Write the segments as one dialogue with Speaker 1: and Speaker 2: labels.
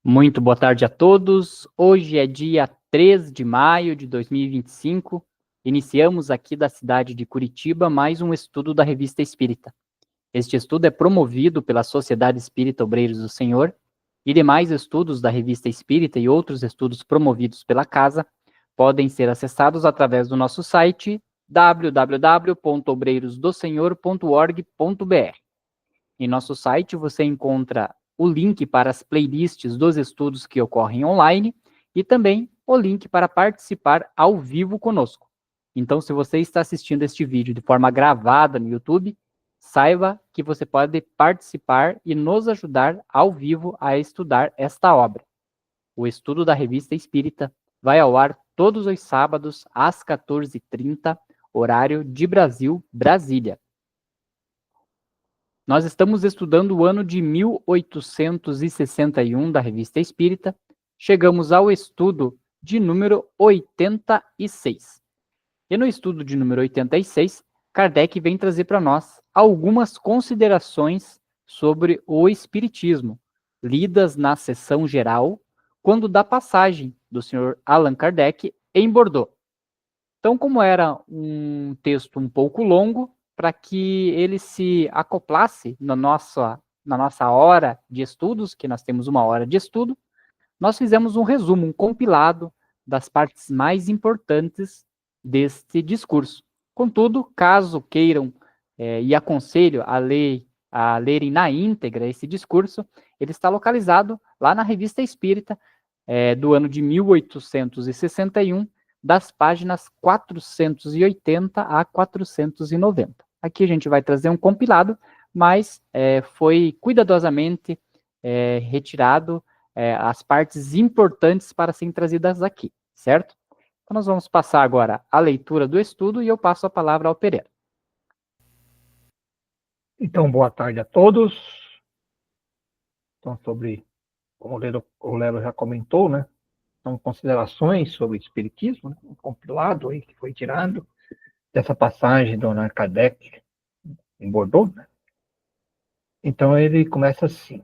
Speaker 1: Muito boa tarde a todos. Hoje é dia 3 de maio de 2025. Iniciamos aqui da cidade de Curitiba mais um estudo da Revista Espírita. Este estudo é promovido pela Sociedade Espírita Obreiros do Senhor e demais estudos da Revista Espírita e outros estudos promovidos pela casa podem ser acessados através do nosso site www.obreirosdosenhor.org.br. Em nosso site você encontra o link para as playlists dos estudos que ocorrem online e também o link para participar ao vivo conosco. Então, se você está assistindo este vídeo de forma gravada no YouTube, saiba que você pode participar e nos ajudar ao vivo a estudar esta obra. O estudo da Revista Espírita vai ao ar todos os sábados às 14h30, horário de Brasil, Brasília. Nós estamos estudando o ano de 1861 da Revista Espírita. Chegamos ao estudo de número 86. E no estudo de número 86, Kardec vem trazer para nós algumas considerações sobre o Espiritismo, lidas na sessão geral, quando da passagem do Sr. Allan Kardec em Bordeaux. Então, como era um texto um pouco longo, para que ele se acoplasse na nossa hora de estudos, que nós temos uma hora de estudo, nós fizemos um resumo, um compilado das partes mais importantes deste discurso. Contudo, caso queiram e aconselho a lerem na íntegra esse discurso, ele está localizado lá na Revista Espírita do ano de 1861, das páginas 480 a 490. Aqui a gente vai trazer um compilado, mas foi cuidadosamente retirado as partes importantes para serem trazidas aqui, certo? Então nós vamos passar agora a leitura do estudo e eu passo a palavra ao Pereira.
Speaker 2: Então, boa tarde a todos. Então, como o Lelo já comentou, né? São considerações sobre o Espiritismo, né? Um compilado aí que foi tirado dessa passagem do Allan Kardec em Bordeaux, né? Então ele começa assim: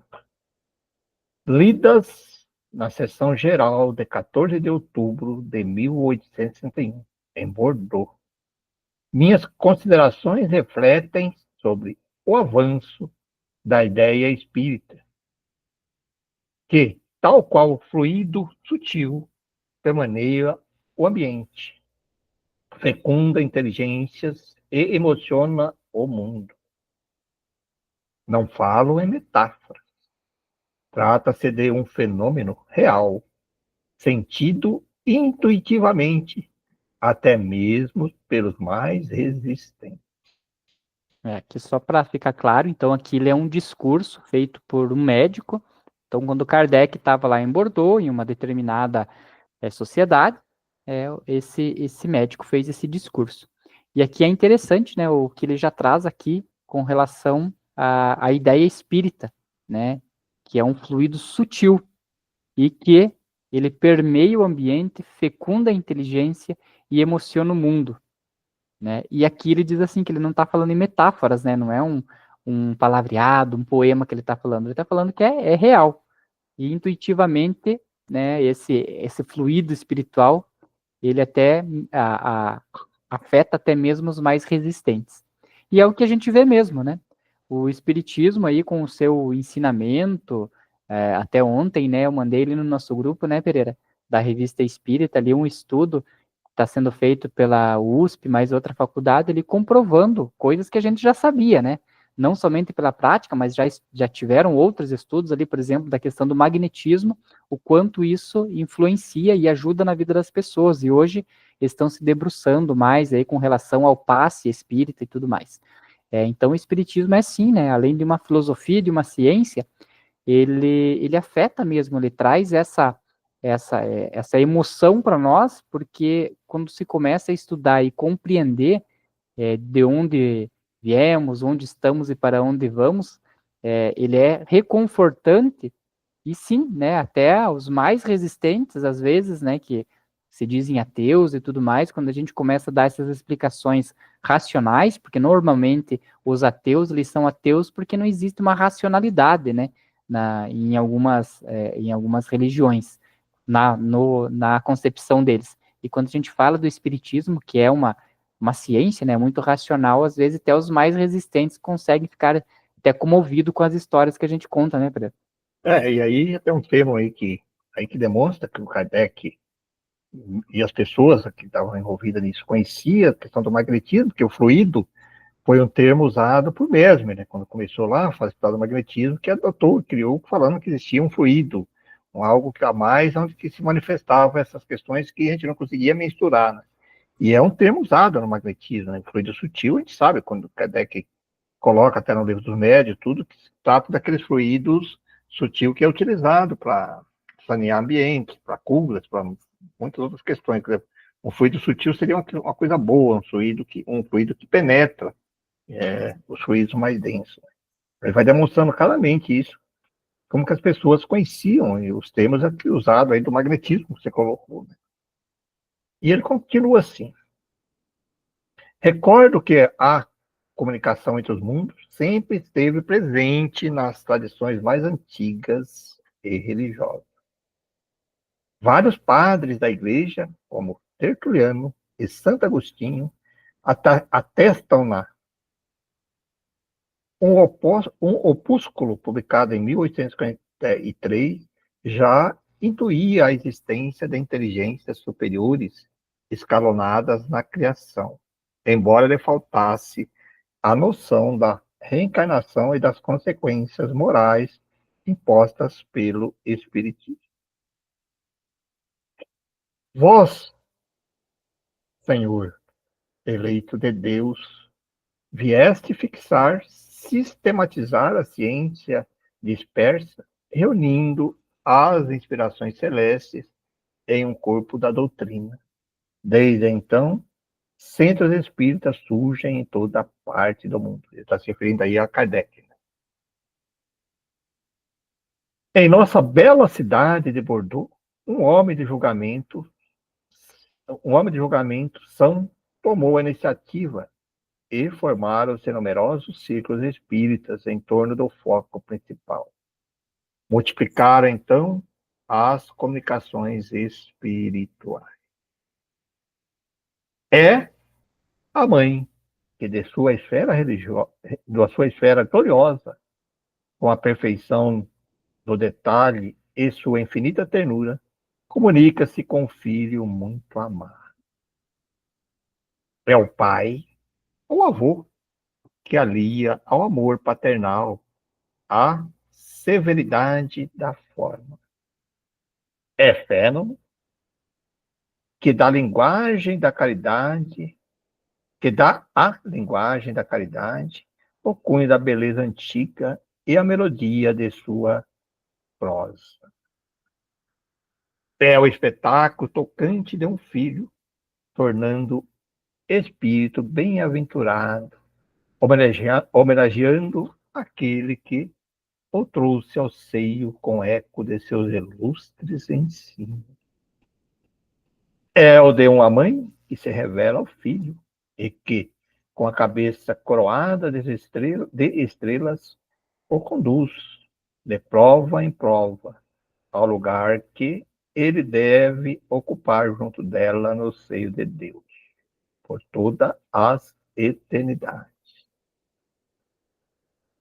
Speaker 2: lidas na sessão geral de 14 de outubro de 1861, em Bordeaux. Minhas considerações refletem sobre o avanço da ideia espírita, que, tal qual o fluido sutil, permeia o ambiente, fecunda inteligências e emociona o mundo. Não falo em metáforas. Trata-se de um fenômeno real, sentido intuitivamente, até mesmo pelos mais resistentes.
Speaker 1: Aqui só para ficar claro, então aquilo é um discurso feito por um médico. Então, quando Kardec estava lá em Bordeaux, em uma determinada sociedade, esse médico fez esse discurso. E aqui é interessante, né, o que ele já traz aqui com relação à ideia espírita, né, que é um fluido sutil e que ele permeia o ambiente, fecunda a inteligência e emociona o mundo, né? E aqui ele diz assim que ele não está falando em metáforas, né, não é um palavreado, um poema que ele está falando, ele está falando que é real. E intuitivamente, né, esse fluido espiritual, ele até afeta até mesmo os mais resistentes. E é o que a gente vê mesmo, né? O Espiritismo aí com o seu ensinamento, até ontem, né, eu mandei ele no nosso grupo, né, Pereira, da Revista Espírita, ali um estudo que está sendo feito pela USP, mais outra faculdade, ele comprovando coisas que a gente já sabia, né? Não somente pela prática, mas já tiveram outros estudos ali, por exemplo, da questão do magnetismo, o quanto isso influencia e ajuda na vida das pessoas, e hoje estão se debruçando mais aí com relação ao passe espírita e tudo mais. Então o espiritismo é sim, né, além de uma filosofia, de uma ciência, ele afeta mesmo, ele traz essa emoção para nós, porque quando se começa a estudar e compreender de onde viemos, onde estamos e para onde vamos, ele é reconfortante, e sim, né, até os mais resistentes, às vezes, né, que se dizem ateus e tudo mais, quando a gente começa a dar essas explicações racionais, porque normalmente os ateus, eles são ateus porque não existe uma racionalidade, né, em algumas religiões, na concepção deles. E quando a gente fala do espiritismo, que é uma ciência, né, muito racional, às vezes até os mais resistentes conseguem ficar até comovido com as histórias que a gente conta, né, Pedro?
Speaker 2: E aí tem um termo aí que demonstra que o Kardec e as pessoas que estavam envolvidas nisso conheciam a questão do magnetismo, que o fluido foi um termo usado por Mesmer, né? Quando começou lá a fazer o do magnetismo, que adotou, criou, falando que existia um fluido, algo que a mais, onde que se manifestavam essas questões que a gente não conseguia mensurar, né? E é um termo usado no magnetismo, né? O fluido sutil, a gente sabe, quando Kardec coloca até no livro dos médios, tudo que se trata daqueles fluidos sutil que é utilizado para sanear ambientes, para curas, para muitas outras questões. Um fluido sutil seria uma coisa boa, um fluido que penetra os fluidos mais densos. Ele vai demonstrando claramente isso, como que as pessoas conheciam os termos aqui usados aí do magnetismo que você colocou. Né? E ele continua assim. Recordo que a comunicação entre os mundos sempre esteve presente nas tradições mais antigas e religiosas. Vários padres da igreja, como Tertuliano e Santo Agostinho, atestam-na. Um opúsculo publicado em 1843 já intuía a existência de inteligências superiores escalonadas na criação, embora lhe faltasse a noção da reencarnação e das consequências morais impostas pelo Espiritismo. Vós, Senhor, eleito de Deus, vieste fixar, sistematizar a ciência dispersa, reunindo as inspirações celestes em um corpo da doutrina. Desde então, centros espíritas surgem em toda parte do mundo. Ele está se referindo aí a Kardec. Né? Em nossa bela cidade de Bordeaux, um homem de julgamento, São tomou a iniciativa e formaram-se numerosos círculos espíritas em torno do foco principal. Multiplicaram, então, as comunicações espirituais. É a mãe que de sua esfera religiosa, da sua esfera gloriosa, com a perfeição do detalhe e sua infinita ternura, comunica-se com o filho muito amado. É o pai ou avô que alia ao amor paternal a severidade da forma. É fenômeno que dá linguagem da caridade, que dá a linguagem da caridade, o cunho da beleza antiga e a melodia de sua prosa. É o espetáculo tocante de um filho, tornando espírito bem-aventurado, homenageando aquele que o trouxe ao seio com eco de seus ilustres ensinos. É o de uma mãe que se revela ao filho e que, com a cabeça coroada de estrelas, o conduz de prova em prova ao lugar que ele deve ocupar junto dela no seio de Deus, por todas as eternidades.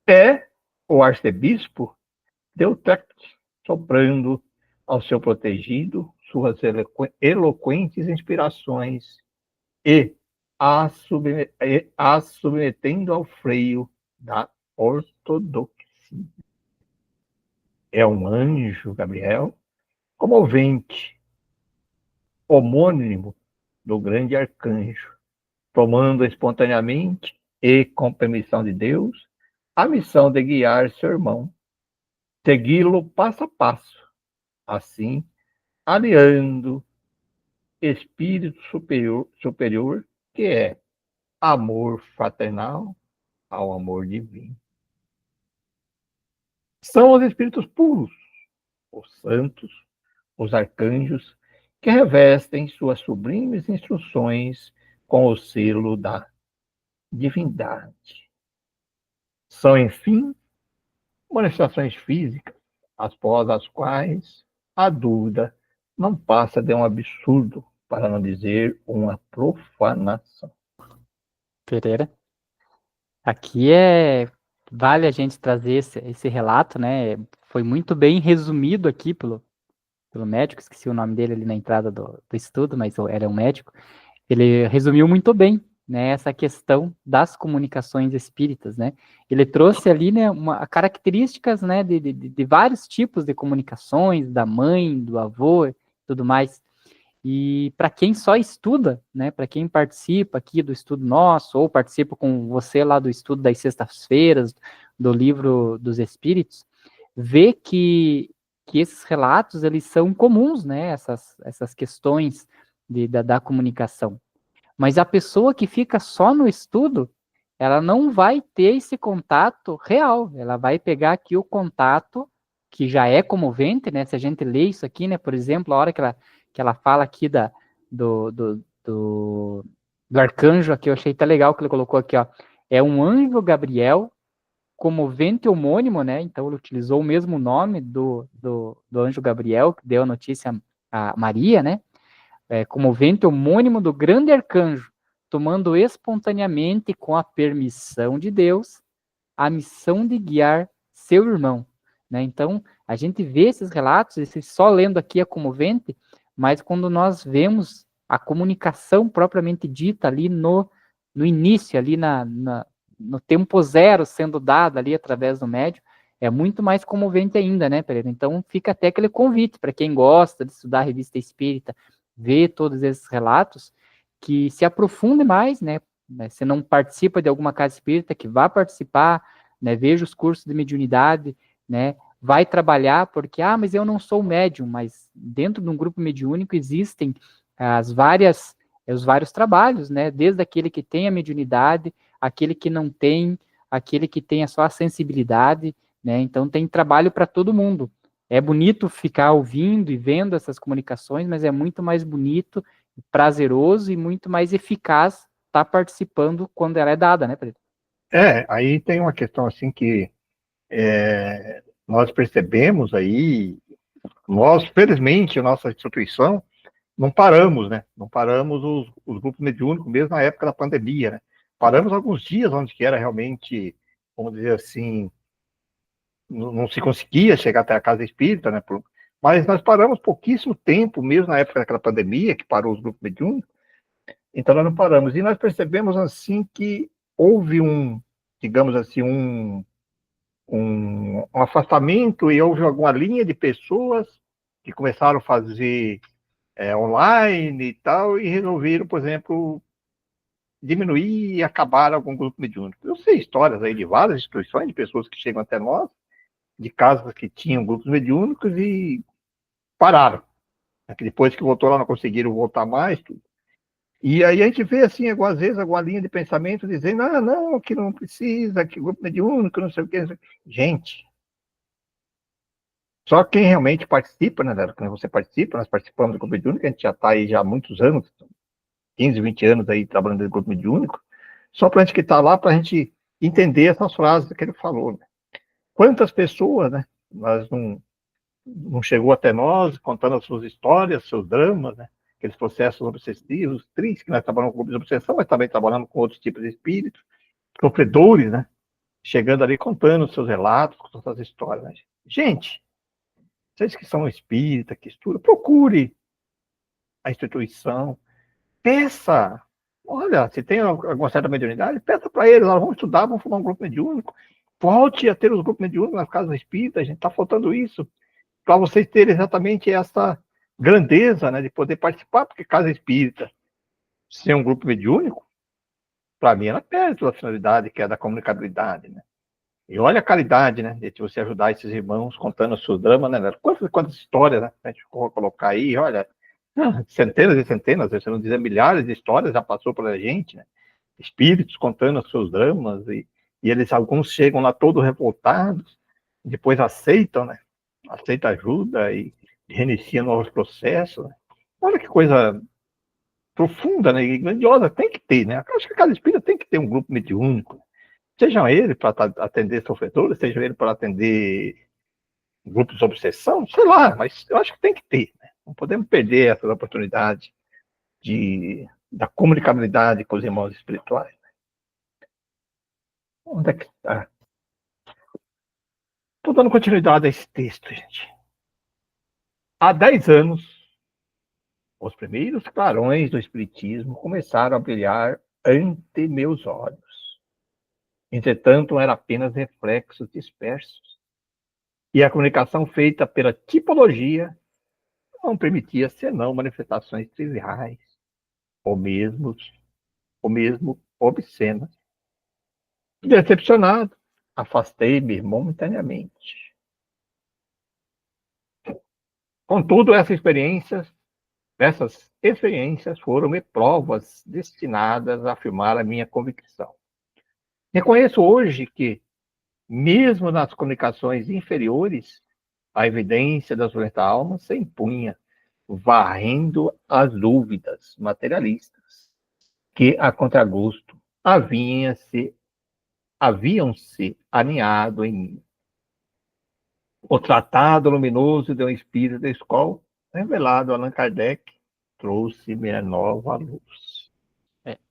Speaker 2: É o arcebispo de Utrecht, soprando ao seu protegido suas eloquentes inspirações e a submetendo ao freio da ortodoxia. É um anjo, Gabriel, comovente, homônimo do grande arcanjo, tomando espontaneamente e com permissão de Deus a missão de guiar seu irmão, segui-lo passo a passo, assim aliando espírito superior, que é amor fraternal ao amor divino. São os espíritos puros, os santos, os arcanjos, que revestem suas sublimes instruções com o selo da divindade. São, enfim, manifestações físicas, após as quais a dúvida não passa de um absurdo, para não dizer uma profanação.
Speaker 1: Pereira. Aqui vale a gente trazer esse relato, né? Foi muito bem resumido aqui pelo médico, esqueci o nome dele ali na entrada do estudo, mas era um médico. Ele resumiu muito bem, né, essa questão das comunicações espíritas, né? Ele trouxe ali, né, características, né, de vários tipos de comunicações, da mãe, do avô, tudo mais. E para quem só estuda, né, para quem participa aqui do estudo nosso, ou participa com você lá do estudo das sextas-feiras, do livro dos Espíritos, vê que esses relatos, eles são comuns, né, essas questões da comunicação. Mas a pessoa que fica só no estudo, ela não vai ter esse contato real, ela vai pegar aqui o contato que já é comovente, né, se a gente lê isso aqui, né, por exemplo, a hora que ela fala aqui do arcanjo aqui, eu achei até legal que ele colocou aqui, ó, é um anjo Gabriel, comovente homônimo, né, então ele utilizou o mesmo nome do anjo Gabriel, que deu a notícia a Maria, né, comovente homônimo do grande arcanjo, tomando espontaneamente, com a permissão de Deus, a missão de guiar seu irmão. Né? Então, a gente vê esses relatos, esse só lendo aqui é comovente, mas quando nós vemos a comunicação propriamente dita ali no início, ali no tempo zero sendo dada ali através do médium, é muito mais comovente ainda, né, Pereira? Então, fica até aquele convite para quem gosta de estudar a revista espírita, ver todos esses relatos, que se aprofunde mais, né? Se não participa de alguma casa espírita, que vá participar, né? Veja os cursos de mediunidade, né? Vai trabalhar, porque, mas eu não sou médium, mas dentro de um grupo mediúnico existem os vários trabalhos, né? Desde aquele que tem a mediunidade, aquele que não tem, aquele que tem só a sensibilidade, né? Então tem trabalho para todo mundo. É bonito ficar ouvindo e vendo essas comunicações, mas é muito mais bonito, prazeroso e muito mais eficaz estar participando quando ela é dada, né, Pedro?
Speaker 2: Aí tem uma questão assim que nós percebemos aí, nós, felizmente, a nossa instituição, não paramos, né? Não paramos os grupos mediúnicos, mesmo na época da pandemia, né? Paramos alguns dias onde que era realmente, vamos dizer assim, não se conseguia chegar até a casa espírita, né? Mas nós paramos pouquíssimo tempo, mesmo na época daquela pandemia, que parou os grupos mediúnicos, então nós não paramos. E nós percebemos, assim, que houve digamos assim, um afastamento e houve alguma linha de pessoas que começaram a fazer online e tal, e resolveram, por exemplo, diminuir e acabar algum grupo mediúnico. Eu sei histórias aí de várias instituições, de pessoas que chegam até nós, de casas que tinham grupos mediúnicos e pararam. Depois que voltou lá, não conseguiram voltar mais. Tudo. E aí a gente vê, assim, às vezes, alguma linha de pensamento dizendo, não, que não precisa, que grupo mediúnico, não sei o que. Gente, só quem realmente participa, né, quando você participa, nós participamos do grupo mediúnico, a gente já está aí já há muitos anos, 15, 20 anos aí trabalhando no grupo mediúnico, só para a gente que está lá, para a gente entender essas frases que ele falou. Né? Quantas pessoas, né, nós não chegou até nós contando as suas histórias, seus dramas, né, aqueles processos obsessivos, tristes, que nós trabalhamos com grupos de obsessão, mas também trabalhamos com outros tipos de espíritos, sofredores, né, chegando ali contando os seus relatos, com suas histórias. Né? Gente, vocês que são espíritas, que estudam, procure a instituição, peça, olha, se tem alguma certa mediunidade, peça para eles, nós vamos estudar, vamos formar um grupo mediúnico, volte a ter os grupos mediúnicos nas casas espíritas, a gente está faltando isso, para vocês terem exatamente essa grandeza, né, de poder participar, porque casa espírita, ser um grupo mediúnico, para mim, ela perde a finalidade, que é da comunicabilidade, né. E olha a caridade, né, de você ajudar esses irmãos contando os seus dramas, né, quantas histórias, né, a gente colocar aí, olha, centenas e centenas, se não dizer milhares de histórias já passou pela gente, né, espíritos contando os seus dramas, e eles, alguns chegam lá todos revoltados, depois aceitam, né, aceita ajuda e reinicia novos processos, né. Olha que coisa profunda, né, e grandiosa, tem que ter, né, eu acho que cada espírita tem que ter um grupo mediúnico, Sejam ele para atender sofredores, sejam ele para atender grupos de obsessão, sei lá, mas eu acho que tem que ter, né? Não podemos perder essa oportunidade da comunicabilidade com os irmãos espirituais. Onde é que está? Estou dando continuidade a esse texto, gente. Há 10 anos, os primeiros clarões do Espiritismo começaram a brilhar ante meus olhos. Entretanto, eram apenas reflexos dispersos. E a comunicação feita pela tipologia não permitia senão manifestações triviais, ou mesmo obscenas. Decepcionado, afastei-me momentaneamente. Contudo, essas experiências foram-me provas destinadas a afirmar a minha convicção. Reconheço hoje que, mesmo nas comunicações inferiores, a evidência da sua alma se impunha, varrendo as dúvidas materialistas que, a contragosto, haviam-se aninhado em mim. O tratado luminoso de um espírito da escola, revelado a Allan Kardec, trouxe-me a nova luz.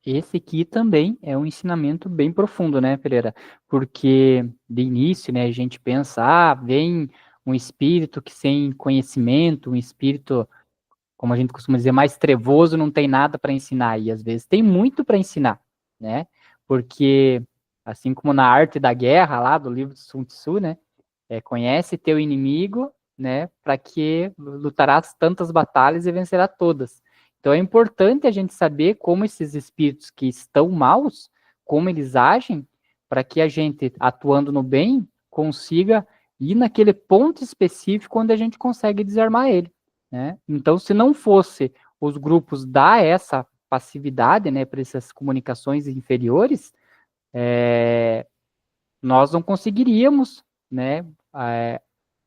Speaker 1: Esse aqui também é um ensinamento bem profundo, né, Pereira? Porque de início, né, a gente pensa, vem um espírito que sem conhecimento, um espírito, como a gente costuma dizer, mais trevoso, não tem nada para ensinar. E às vezes tem muito para ensinar, né? Porque, assim como na arte da guerra, lá do livro de Sun Tzu, né? Conhece teu inimigo, né? Para que lutarás tantas batalhas e vencerá todas. Então é importante a gente saber como esses espíritos que estão maus, como eles agem, para que a gente, atuando no bem, consiga ir naquele ponto específico onde a gente consegue desarmar ele, né? Então, se não fosse os grupos dar essa passividade, né, para essas comunicações inferiores, nós não conseguiríamos, né,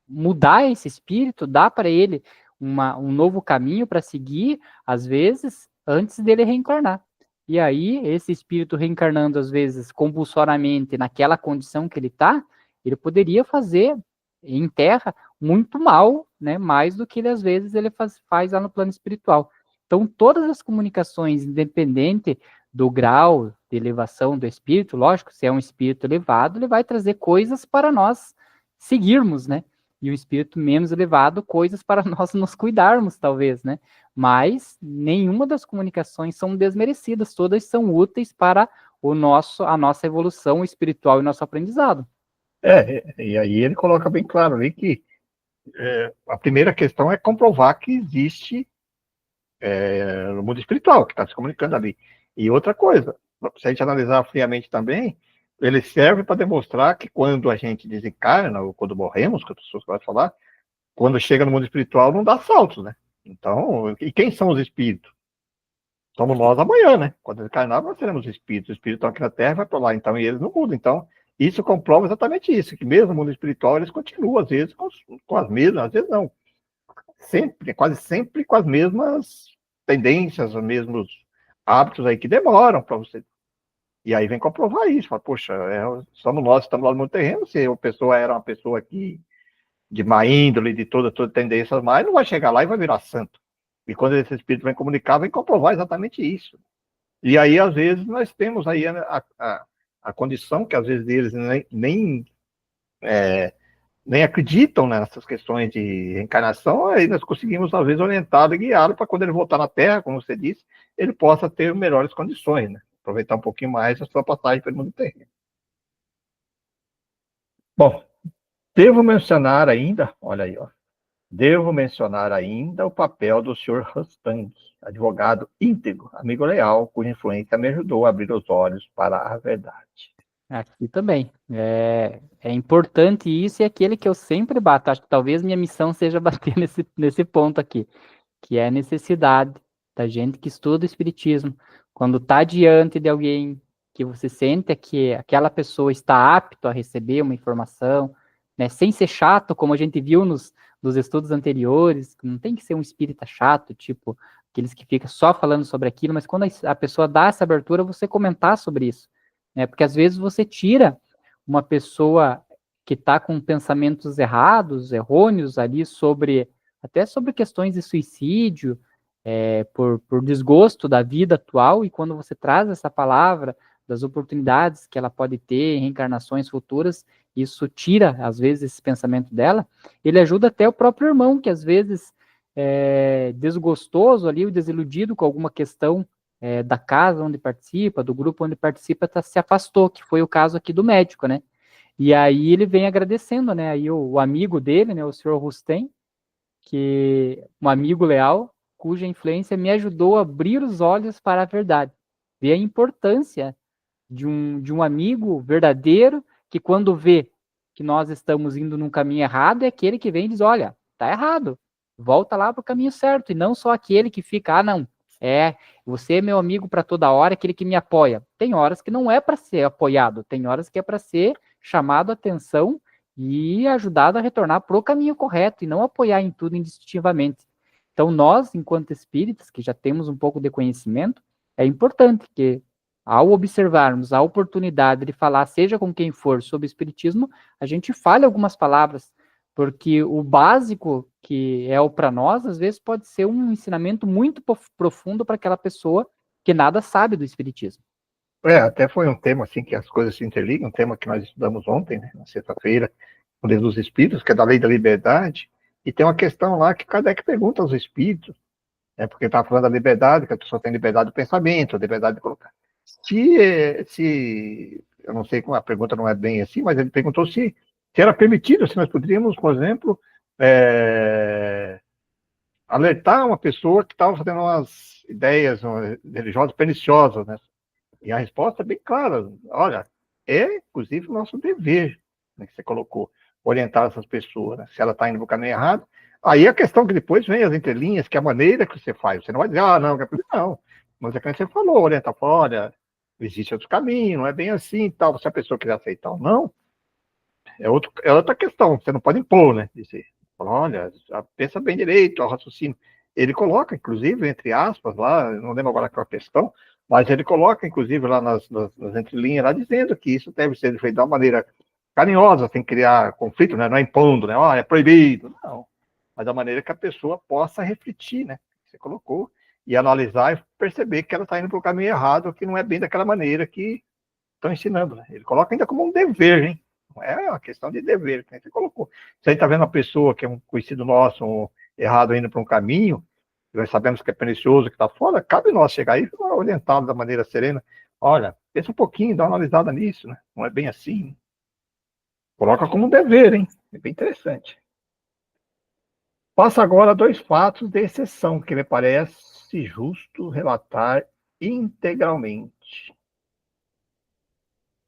Speaker 1: mudar esse espírito, dar para ele um novo caminho para seguir, às vezes, antes dele reencarnar. E aí, esse espírito reencarnando, às vezes, compulsoriamente naquela condição que ele está, ele poderia fazer em terra muito mal, né? Mais do que ele, às vezes, ele faz lá no plano espiritual. Então, todas as comunicações, independente do grau de elevação do espírito, lógico, se é um espírito elevado, ele vai trazer coisas para nós seguirmos, né? E o espírito menos elevado, coisas para nós nos cuidarmos, talvez, né? Mas nenhuma das comunicações são desmerecidas, todas são úteis para a nossa evolução espiritual e nosso aprendizado.
Speaker 2: E aí ele coloca bem claro ali que a primeira questão é comprovar que existe no mundo espiritual, que está se comunicando ali. E outra coisa, se a gente analisar friamente também, ele serve para demonstrar que quando a gente desencarna, ou quando morremos, que as pessoas podem falar, quando chega no mundo espiritual não dá saltos, né? Então, e quem são os espíritos? Somos nós amanhã, né? Quando desencarnar, nós seremos espíritos. Os espíritos estão aqui na Terra e vai para lá, então, e eles não mudam. Então, isso comprova exatamente isso, que mesmo no mundo espiritual eles continuam, às vezes, com as mesmas, às vezes não. Sempre, quase sempre com as mesmas tendências, os mesmos hábitos aí que demoram para você. E aí vem comprovar isso, fala, poxa, somos nós que estamos lá no mundo terreno, se a pessoa era uma pessoa aqui de má índole, de toda tendência mais, não vai chegar lá e vai virar santo. E quando esse espírito vem comunicar, vem comprovar exatamente isso. E aí, às vezes, nós temos aí a condição que, às vezes, eles nem acreditam nessas questões de reencarnação, aí nós conseguimos, às vezes, orientá-lo e guiá-lo para quando ele voltar na Terra, como você disse, ele possa ter melhores condições, né? Aproveitar um pouquinho mais a sua passagem pelo mundo terreno. Bom, devo mencionar ainda, olha aí, devo mencionar ainda o papel do Sr. Mustang, advogado íntegro, amigo leal, cuja influência me ajudou a abrir os olhos para a verdade.
Speaker 1: Aqui também. É importante isso e aquele que eu sempre bato. Acho que talvez minha missão seja bater nesse ponto aqui, que é a necessidade da gente que estuda o Espiritismo, quando está diante de alguém que você sente que aquela pessoa está apto a receber uma informação, né, sem ser chato, como a gente viu nos estudos anteriores, não tem que ser um espírita chato, tipo aqueles que ficam só falando sobre aquilo, mas quando a pessoa dá essa abertura, você comentar sobre isso. né? Porque às vezes você tira uma pessoa que está com pensamentos errados, errôneos ali até sobre questões de suicídio, por desgosto da vida atual, e quando você traz essa palavra das oportunidades que ela pode ter em reencarnações futuras, isso tira, às vezes, esse pensamento dela. Ele ajuda até o próprio irmão, que às vezes é desgostoso ali, desiludido com alguma questão da casa onde participa, do grupo onde participa, se afastou, que foi o caso aqui do médico, né? E aí ele vem agradecendo, né? Aí o amigo dele, né, o senhor Rustem, que um amigo leal, cuja influência me ajudou a abrir os olhos para a verdade. Ver a importância de um amigo verdadeiro, que quando vê que nós estamos indo num caminho errado, é aquele que vem e diz, olha, tá errado, volta lá para o caminho certo, e não só aquele que fica, não, você é meu amigo para toda hora, aquele que me apoia. Tem horas que não é para ser apoiado, tem horas que é para ser chamado a atenção e ajudado a retornar para o caminho correto, e não apoiar em tudo indistintivamente. Então, nós, enquanto espíritas, que já temos um pouco de conhecimento, é importante que, ao observarmos a oportunidade de falar, seja com quem for, sobre espiritismo, a gente fale algumas palavras, porque o básico que é o para nós, às vezes pode ser um ensinamento muito profundo para aquela pessoa que nada sabe do espiritismo.
Speaker 2: Até foi um tema assim que as coisas se interligam, um tema que nós estudamos ontem, né, na sexta-feira, no Livro dos Espíritos, que é da Lei da Liberdade, e tem uma questão lá que Kardec pergunta aos espíritos, porque está falando da liberdade, que a pessoa tem liberdade de pensamento, liberdade de colocar. Eu não sei como a pergunta não é bem assim, mas ele perguntou se era permitido, se nós poderíamos, por exemplo, alertar uma pessoa que estava fazendo umas ideias religiosas perniciosas, né? E a resposta é bem clara. Olha, inclusive, o nosso dever, né, que você colocou, orientar essas pessoas, né, se ela está indo para o caminho errado. Aí a questão que depois vem as entrelinhas, que é a maneira que você faz. Você não vai dizer, não. Mas é que você falou, orientar, olha, existe outro caminho, não é bem assim, tal. Se a pessoa quiser aceitar ou não, é outra questão. Você não pode impor, né? Dizer, olha, pensa bem direito, o raciocínio. Ele coloca, inclusive, entre aspas, lá, não lembro agora qual a questão, mas ele coloca, inclusive, lá nas entrelinhas, lá dizendo que isso deve ser feito de uma maneira carinhosa, sem criar conflito, né? Não é impondo, né? É proibido. Não. Mas da maneira que a pessoa possa refletir, né? Você colocou, e analisar e perceber que ela está indo para o caminho errado, que não é bem daquela maneira que estão ensinando, né? Ele coloca ainda como um dever, hein? Não é uma questão de dever, que você colocou. Se a gente está vendo uma pessoa que é um conhecido nosso, errado indo para um caminho, nós sabemos que é pernicioso, que está fora, cabe nós chegar aí e orientá-lo da maneira serena. Olha, pensa um pouquinho, dá uma analisada nisso, né? Não é bem assim. Coloca como um dever, hein? É bem interessante. Passa agora a 2 fatos de exceção que me parece justo relatar integralmente.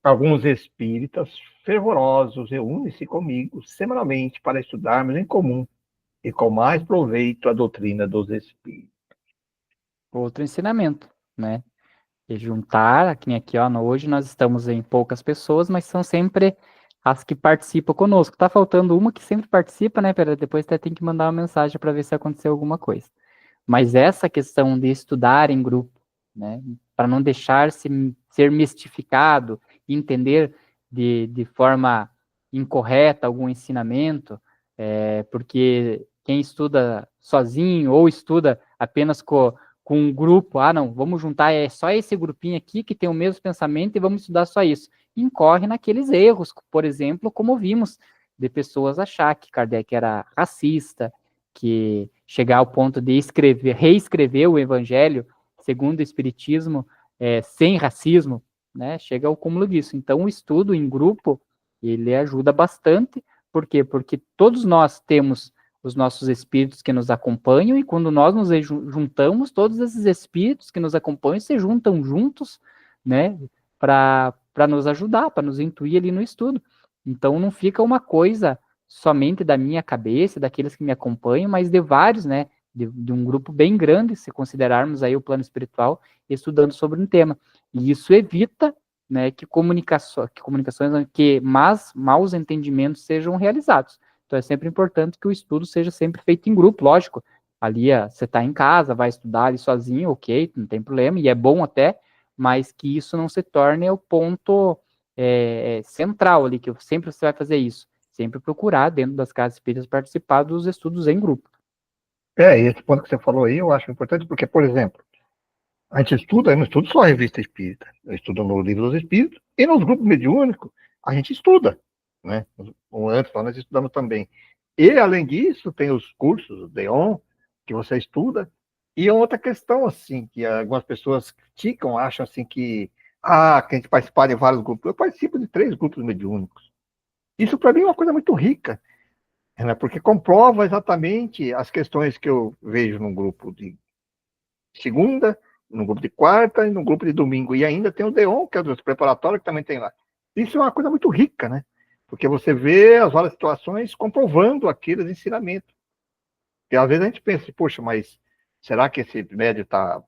Speaker 2: Alguns espíritas fervorosos reúnem-se comigo semanalmente para estudarmos em comum e com mais proveito a doutrina dos espíritos.
Speaker 1: Outro ensinamento, né? E juntar, que nem aqui, ó, hoje nós estamos em poucas pessoas, mas são sempre as que participam conosco. Tá faltando uma que sempre participa, né, Pera? Depois até tem que mandar uma mensagem para ver se aconteceu alguma coisa. Mas essa questão de estudar em grupo, né, para não deixar-se ser mistificado, entender de forma incorreta algum ensinamento, porque quem estuda sozinho ou estuda apenas com um grupo, não, vamos juntar, é só esse grupinho aqui que tem o mesmo pensamento e vamos estudar só isso. Incorre naqueles erros, por exemplo, como vimos, de pessoas achar que Kardec era racista, que chegar ao ponto de reescrever o Evangelho segundo o Espiritismo, sem racismo, né? Chega ao cúmulo disso. Então, o estudo em grupo, ele ajuda bastante. Por quê? Porque todos nós temos os nossos espíritos que nos acompanham, e quando nós nos juntamos, todos esses espíritos que nos acompanham se juntam juntos, né? Para nos ajudar, para nos intuir ali no estudo. Então, não fica uma coisa somente da minha cabeça, daqueles que me acompanham, mas de vários, né? De um grupo bem grande, se considerarmos aí o plano espiritual, estudando sobre um tema. E isso evita, né, que comunicações, que maus entendimentos sejam realizados. Então é sempre importante que o estudo seja sempre feito em grupo, lógico. Ali você está em casa, vai estudar ali sozinho, ok, não tem problema, e é bom até, mas que isso não se torne o ponto central ali, que sempre você vai fazer isso. Sempre procurar, dentro das casas espíritas, participar dos estudos em grupo.
Speaker 2: Esse ponto que você falou aí, eu acho importante, porque, por exemplo, a gente estuda, eu não estudo só a revista espírita, eu estudo no Livro dos Espíritos, e nos grupos mediúnicos, a gente estuda, né? Antes, lá nós estudamos também. E, além disso, tem os cursos, o DEON, que você estuda, e outra questão, assim, que algumas pessoas criticam, acham, assim, que a gente participar de vários grupos. Eu participo de 3 grupos mediúnicos. Isso, para mim, é uma coisa muito rica, né? Porque comprova exatamente as questões que eu vejo num grupo de segunda, no grupo de quarta e no grupo de domingo. E ainda tem o DEON, que é o dos preparatórios, que também tem lá. Isso é uma coisa muito rica, né? Porque você vê as várias situações comprovando aqueles ensinamentos. E às vezes a gente pensa, poxa, mas será que esse médio está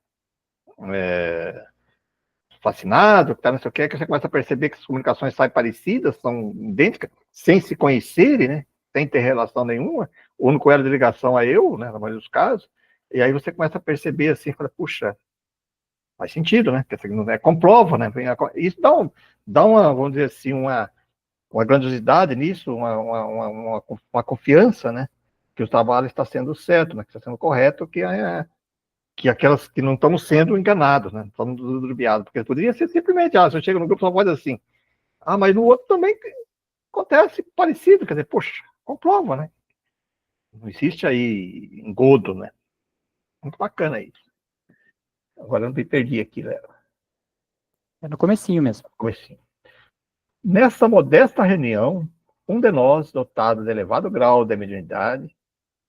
Speaker 2: fascinado, que tá não sei o que você começa a perceber que as comunicações saem parecidas, são idênticas, sem se conhecerem, né? Sem ter relação nenhuma. O único elo de ligação é eu, né? Na maioria dos casos. E aí você começa a perceber assim, fala, puxa, faz sentido, né? Porque comprova, né? Isso dá uma, vamos dizer assim, uma grandiosidade nisso, uma confiança, né? Que o trabalho está sendo certo, né? Que está sendo correto, que aquelas que não estamos sendo enganados, né? Não estamos ludibriados, porque poderia ser simplesmente, se eu chego no grupo, só pode assim, mas no outro também acontece parecido, quer dizer, poxa, comprova, né? Não existe aí engodo, né? Muito bacana isso. Agora eu me perdi aqui, Léo.
Speaker 1: É no comecinho mesmo.
Speaker 2: Comecinho. Nessa modesta reunião, um de nós, dotado de elevado grau de mediunidade,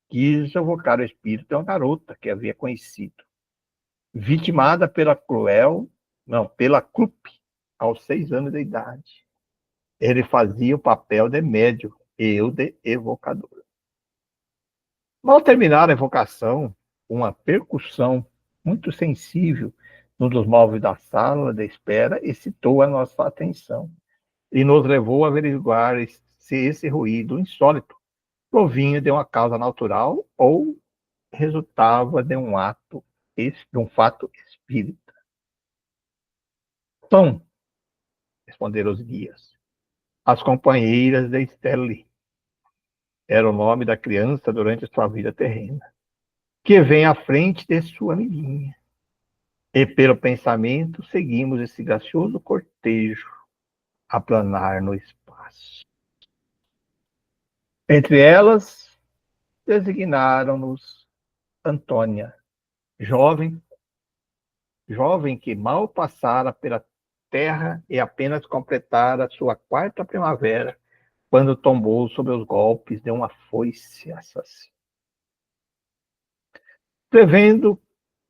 Speaker 2: quis evocar o espírito de uma garota que havia conhecido, vitimada pela CRUP, aos 6 anos de idade. Ele fazia o papel de médium e eu de evocador. Mal terminar a evocação, uma percussão muito sensível num dos móveis da sala de espera excitou a nossa atenção e nos levou a averiguar se esse ruído insólito provinha de uma causa natural ou resultava de um fato espírita. São, responderam os guias, as companheiras de Stanley, era o nome da criança durante sua vida terrena, que vem à frente de sua amiguinha. E pelo pensamento seguimos esse gracioso cortejo a planar no espaço. Entre elas, designaram-nos Antônia, jovem que mal passara pela terra e apenas completara sua 4ª primavera, quando tombou sob os golpes de uma foice assassina. Prevendo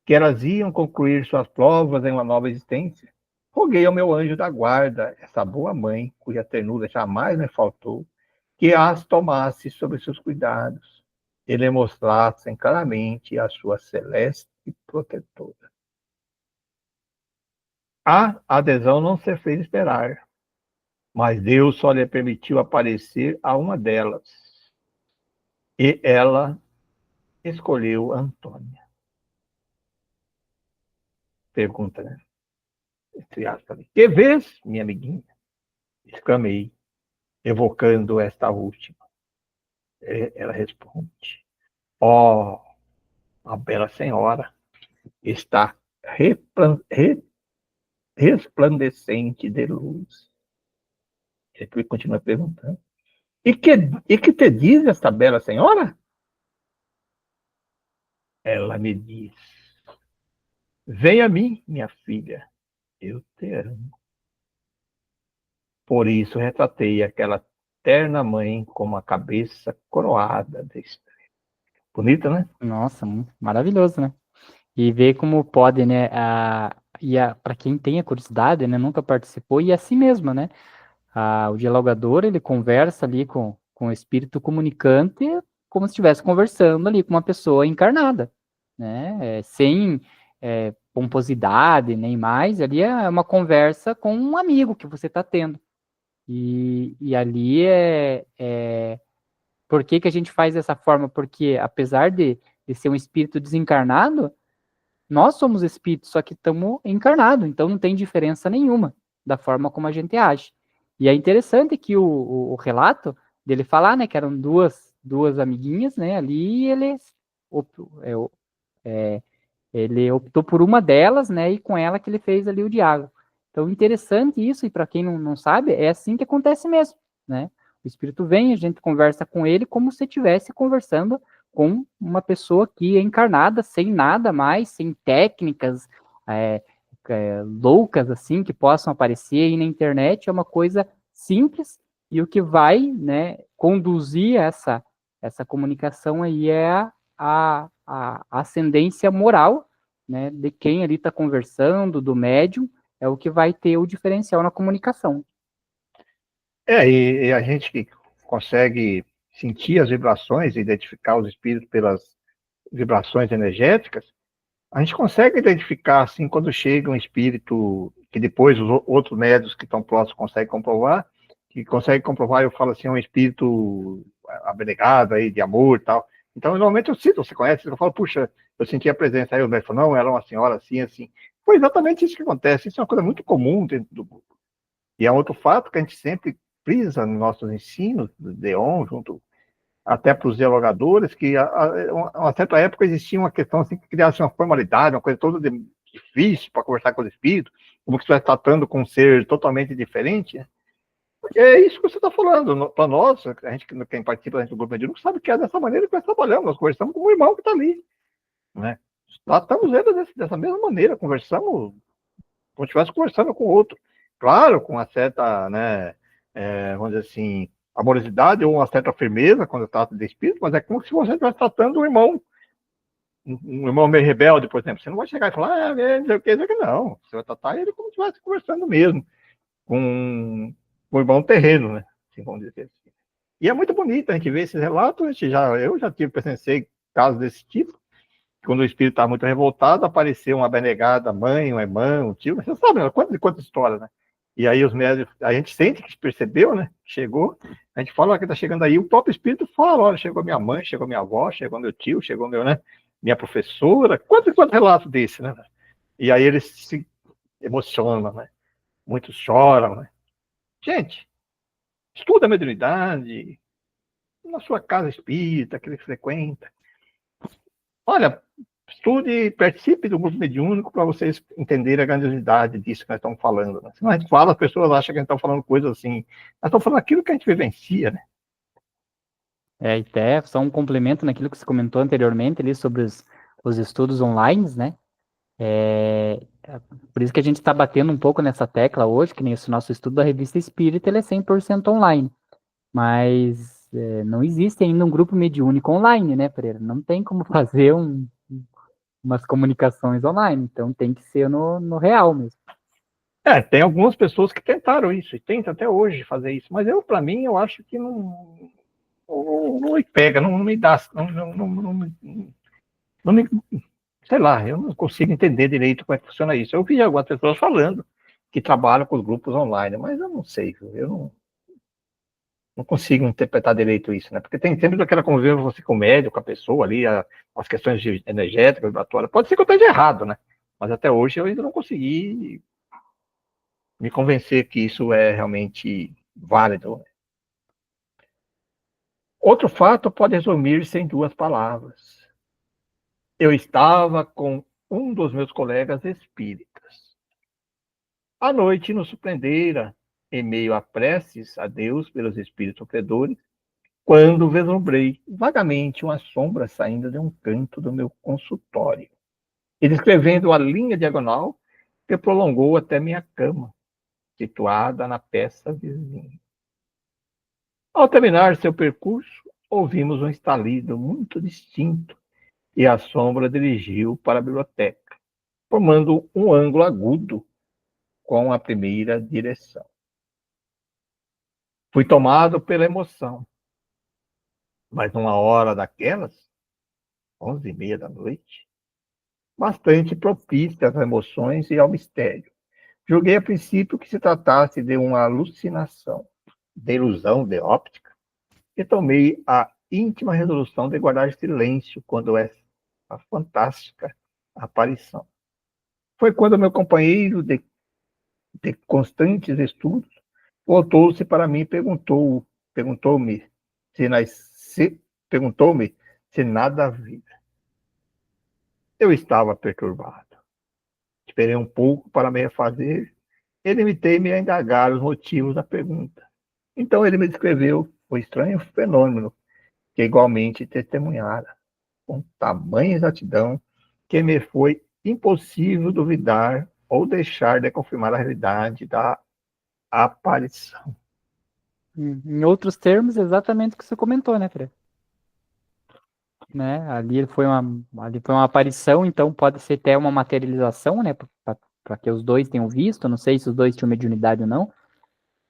Speaker 2: que elas iam concluir suas provas em uma nova existência, roguei ao meu anjo da guarda, essa boa mãe, cuja ternura jamais me faltou, que as tomasse sob seus cuidados e lhe mostrassem claramente a sua celeste protetora. A adesão não se fez esperar, mas Deus só lhe permitiu aparecer a uma delas, e ela escolheu Antônia. Pergunta, né? Entre aspas. Que vês, minha amiguinha? Exclamei, evocando esta última. Ela responde: ó, a bela senhora está resplandecente de luz. Ele continua perguntando: e que te diz esta bela senhora? Ela me diz: venha a mim, minha filha, eu te amo. Por isso retratei aquela terna mãe com uma cabeça coroada de estrela. Bonita, né?
Speaker 1: Nossa, maravilhoso, né? E ver como pode, né? Para quem tem a curiosidade, né? Nunca participou, e é assim mesmo, né? O dialogador, ele conversa ali com o espírito comunicante como se estivesse conversando ali com uma pessoa encarnada, né? Sem pomposidade nem mais, ali é uma conversa com um amigo que você está tendo. E ali por que que a gente faz dessa forma? Porque apesar de ser um espírito desencarnado, nós somos espíritos, só que estamos encarnados, então não tem diferença nenhuma da forma como a gente age. E é interessante que o relato dele falar, né, que eram duas amiguinhas, né, ali, e ele optou por uma delas, né, e com ela que ele fez ali o diálogo. Então, interessante isso, e para quem não sabe, é assim que acontece mesmo, né? O espírito vem, a gente conversa com ele como se estivesse conversando com uma pessoa que é encarnada, sem nada mais, sem técnicas loucas, assim, que possam aparecer aí na internet. É uma coisa simples, e o que vai, né, conduzir essa comunicação aí é a ascendência moral, né, de quem ali está conversando, do médium, é o que vai ter o diferencial na comunicação.
Speaker 2: E a gente que consegue sentir as vibrações, identificar os espíritos pelas vibrações energéticas, a gente consegue identificar, assim, quando chega um espírito que depois os outros médios que estão próximos conseguem comprovar, eu falo assim, é um espírito abnegado aí, de amor e tal. Então, normalmente eu cito, você conhece, eu falo, puxa, eu senti a presença. Aí o médico falou, não, ela é uma senhora assim, assim. Foi exatamente isso que acontece. Isso é uma coisa muito comum dentro do grupo. E é outro fato que a gente sempre frisa nos nossos ensinos, do DEON, junto até para os dialogadores, que a uma certa época existia uma questão assim, que criasse uma formalidade, uma coisa toda difícil para conversar com os espíritos, como que você estivesse tratando com um ser totalmente diferente. Né? Porque é isso que você está falando. Para nós, a gente, quem participa do grupo mediúnico, sabe que é dessa maneira que nós trabalhamos, nós conversamos com o irmão que está ali. Né? Tratamos ele dessa mesma maneira, conversamos como se estivesse conversando com o outro. Claro, com uma certa, né, vamos dizer assim, amorosidade ou uma certa firmeza quando trata de espírito, mas é como se você estivesse tratando um irmão meio rebelde, por exemplo. Você não vai chegar e falar, não sei o que, não. Você vai tratar ele como se estivesse conversando mesmo, com o irmão terreno, né? Assim, vamos dizer assim. E é muito bonito a gente ver esses relatos. Eu já presenciei casos desse tipo. Quando o espírito está muito revoltado, apareceu uma abnegada mãe, um irmão, um tio, você sabe, né? Quantas histórias, né? E aí os médicos, a gente sente que percebeu, né? Chegou, a gente fala que está chegando aí, o próprio espírito fala, olha, chegou minha mãe, chegou minha avó, chegou meu tio, chegou né? Minha professora, quantos relatos desse, né? E aí eles se emocionam, né? Muitos choram, né? Gente, estuda a mediunidade, na sua casa espírita, que ele frequenta. Olha, estude, participe do grupo mediúnico para vocês entenderem a grandiosidade disso que nós estamos falando. Né? Senão a gente fala, as pessoas acham que a gente está falando coisas assim. Nós estamos falando aquilo que a gente vivencia, né?
Speaker 1: E até só um complemento naquilo que você comentou anteriormente ali sobre os estudos online, né? Por isso que a gente está batendo um pouco nessa tecla hoje, que nem esse nosso estudo da Revista Espírita, ele é 100% online. Mas não existe ainda um grupo mediúnico online, né, Pereira? Não tem como fazer umas comunicações online, então tem que ser no real mesmo.
Speaker 2: Tem algumas pessoas que tentaram isso, e tentam até hoje fazer isso, mas para mim, eu acho que não me pega, não me dá, não me, sei lá, eu não consigo entender direito como é que funciona isso. Eu vi algumas pessoas falando que trabalham com os grupos online, mas eu não sei, eu não consigo interpretar direito isso, né? Porque tem sempre aquela convivência você com o médico, com a pessoa ali, as questões energéticas, vibratórias. Pode ser que eu esteja errado, né? Mas até hoje eu ainda não consegui me convencer que isso é realmente válido. Outro fato pode resumir-se em duas palavras. Eu estava com um dos meus colegas espíritas. À noite nos surpreendera, em meio a preces a Deus pelos espíritos sofredores, quando vislumbrei vagamente uma sombra saindo de um canto do meu consultório e descrevendo a linha diagonal que prolongou até minha cama, situada na peça vizinha. Ao terminar seu percurso, ouvimos um estalido muito distinto e a sombra dirigiu para a biblioteca, formando um ângulo agudo com a primeira direção. Fui tomado pela emoção, mas numa hora daquelas, 11h30 da noite, bastante propícia às emoções e ao mistério. Julguei a princípio que se tratasse de uma alucinação, de ilusão de óptica, e tomei a íntima resolução de guardar silêncio quando essa fantástica aparição. Foi quando meu companheiro de constantes estudos voltou-se para mim e perguntou-me perguntou-me se nada havia. Eu estava perturbado. Esperei um pouco para me refazer. Ele limitei-me a indagar os motivos da pergunta. Então ele me descreveu o estranho fenômeno que igualmente testemunhara, com tamanha exatidão que me foi impossível duvidar ou deixar de confirmar a realidade da aparição.
Speaker 1: Em outros termos, exatamente o que você comentou, né, Fred? Né? Ali foi uma aparição, então pode ser até uma materialização, né? Para que os dois tenham visto. Não sei se os dois tinham mediunidade ou não,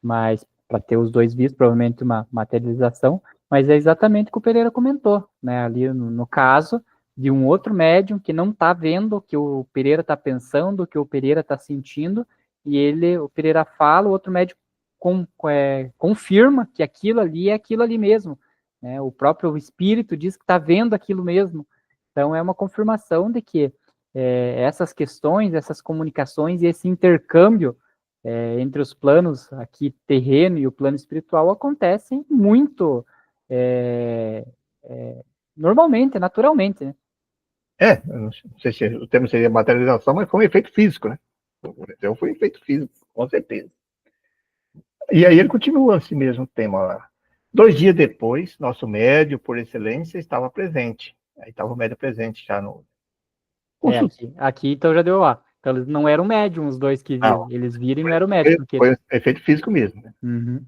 Speaker 1: mas para ter os dois vistos, provavelmente uma materialização. Mas é exatamente o que o Pereira comentou, né? Ali no caso de um outro médium que não está vendo o que o Pereira está pensando, o que o Pereira está sentindo, e o Pereira fala, o outro médium confirma que aquilo ali é aquilo ali mesmo. Né? O próprio espírito diz que está vendo aquilo mesmo. Então é uma confirmação de que essas questões, essas comunicações e esse intercâmbio entre os planos aqui terreno e o plano espiritual acontecem muito é, normalmente, naturalmente, né?
Speaker 2: Eu não sei se o termo seria materialização, mas foi um efeito físico, né? Então foi um efeito físico, com certeza. E aí ele continua esse mesmo tema lá. 2 dias depois, nosso médio, por excelência, estava presente. Aí estava o médio presente já no consultório.
Speaker 1: Aqui então já deu lá. Então eles não eram médium, os dois que
Speaker 2: Não,
Speaker 1: viram. Eles viram e não
Speaker 2: foi,
Speaker 1: eram médium,
Speaker 2: foi,
Speaker 1: porque.
Speaker 2: foi efeito físico mesmo. Né?
Speaker 1: Uhum.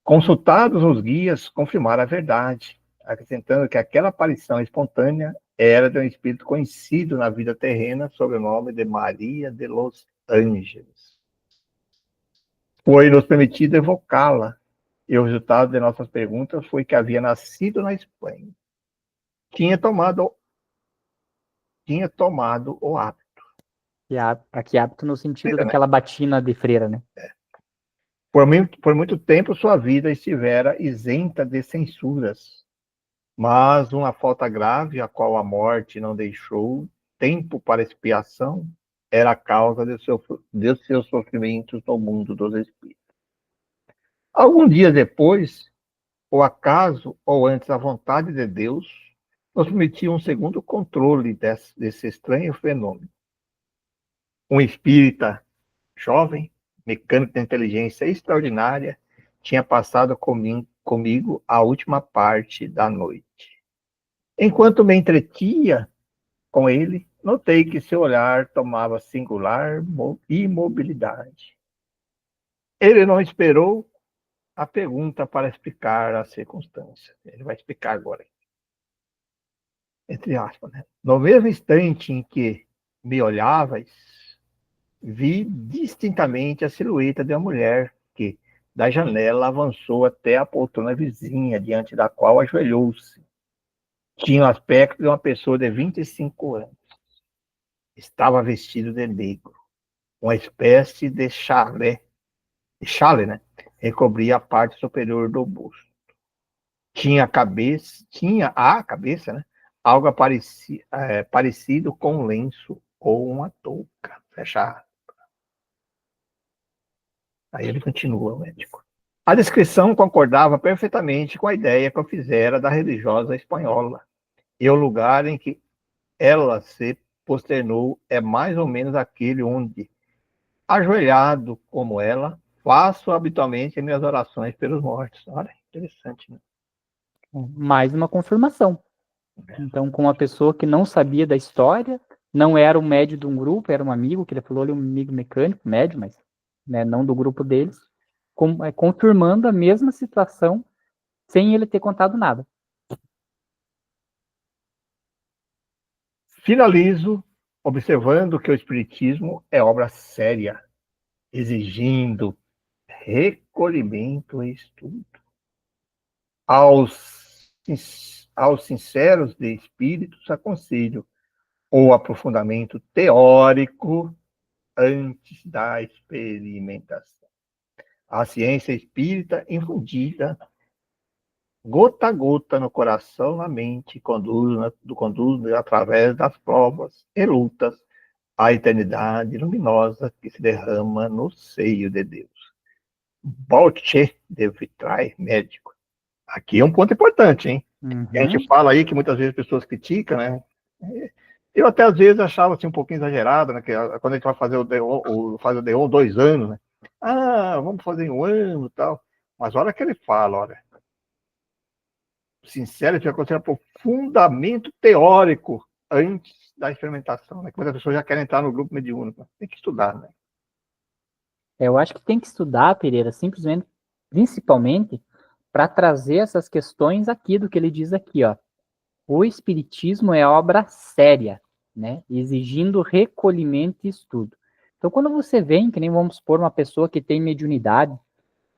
Speaker 2: Consultados os guias, confirmaram a verdade, acrescentando que aquela aparição espontânea era de um espírito conhecido na vida terrena sob o nome de Maria de los Ángeles. Foi-nos permitido evocá-la, e o resultado de nossas perguntas foi que havia nascido na Espanha. Tinha tomado, tinha tomado o hábito.
Speaker 1: Aqui hábito no sentido
Speaker 2: Né?
Speaker 1: daquela batina de freira, né?
Speaker 2: Por muito tempo, sua vida estivera isenta de censuras, mas uma falta grave, a qual a morte não deixou tempo para expiação, era a causa de seus sofrimentos no mundo dos espíritos. Algum dia depois, o acaso, ou antes a vontade de Deus, nos permitiu um segundo controle desse estranho fenômeno. Um espírita jovem, mecânico de inteligência extraordinária, tinha passado comigo a última parte da noite. Enquanto me entretia com ele, notei que seu olhar tomava singular imobilidade. Ele não esperou a pergunta para explicar a circunstância. Ele vai explicar agora, entre aspas. Né? No mesmo instante em que me olhavas, vi distintamente a silhueta de uma mulher que, da janela, avançou até a poltrona vizinha, diante da qual ajoelhou-se. Tinha o aspecto de uma pessoa de 25 anos. Estava vestido de negro. Uma espécie de chale, né? Recobria a parte superior do busto. Tinha a cabeça, né? Algo parecido com um lenço ou uma touca. Fecha. Aí ele continua, o médico. A descrição concordava perfeitamente com a ideia que eu fizera da religiosa espanhola. E o lugar em que ela se posternou é mais ou menos aquele onde, ajoelhado como ela, faço habitualmente minhas orações pelos mortos. Olha, interessante, né?
Speaker 1: Mais uma confirmação. Então, com uma pessoa que não sabia da história, não era um médio de um grupo, era um amigo, que ele falou ali, um amigo mecânico, médio, mas né, não do grupo deles, confirmando a mesma situação sem ele ter contado nada.
Speaker 2: Finalizo observando que o Espiritismo é obra séria, exigindo recolhimento e estudo. Aos sinceros de espíritos, aconselho o aprofundamento teórico antes da experimentação. A ciência espírita infundida gota a gota no coração, na mente, conduz através das provas e lutas a eternidade luminosa que se derrama no seio de Deus. Bolche de Vitrai, médico. Aqui é um ponto importante, hein? A gente fala aí que muitas vezes as pessoas criticam, né? Eu até às vezes achava assim um pouquinho exagerado, né? Que quando a gente vai fazer o DEON 2 anos, né? Ah, vamos fazer em 1 ano e tal. Mas olha que ele fala, olha. Sincero, tinha que considerar por fundamento teórico antes da experimentação, né? Que muitas pessoas já querem entrar no grupo mediúnico. Tem que estudar, né?
Speaker 1: Eu acho que tem que estudar, Pereira, simplesmente, principalmente, para trazer essas questões aqui do que ele diz aqui, ó. O Espiritismo é obra séria, né? Exigindo recolhimento e estudo. Então, quando você vem, que nem vamos supor uma pessoa que tem mediunidade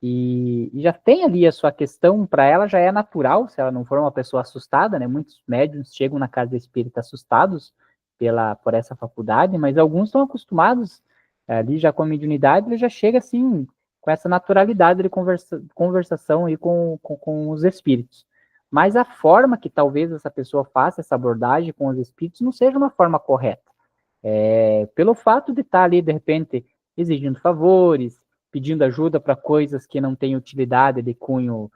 Speaker 1: e já tem ali a sua questão, para ela já é natural, se ela não for uma pessoa assustada, né? Muitos médiuns chegam na casa espírita assustados por essa faculdade, mas alguns estão acostumados ali já com a mediunidade, ele já chega assim, com essa naturalidade de conversação aí com os espíritos. Mas a forma que talvez essa pessoa faça essa abordagem com os espíritos não seja uma forma correta. Pelo fato de estar ali, de repente, exigindo favores, pedindo ajuda para coisas que não têm utilidade de cunho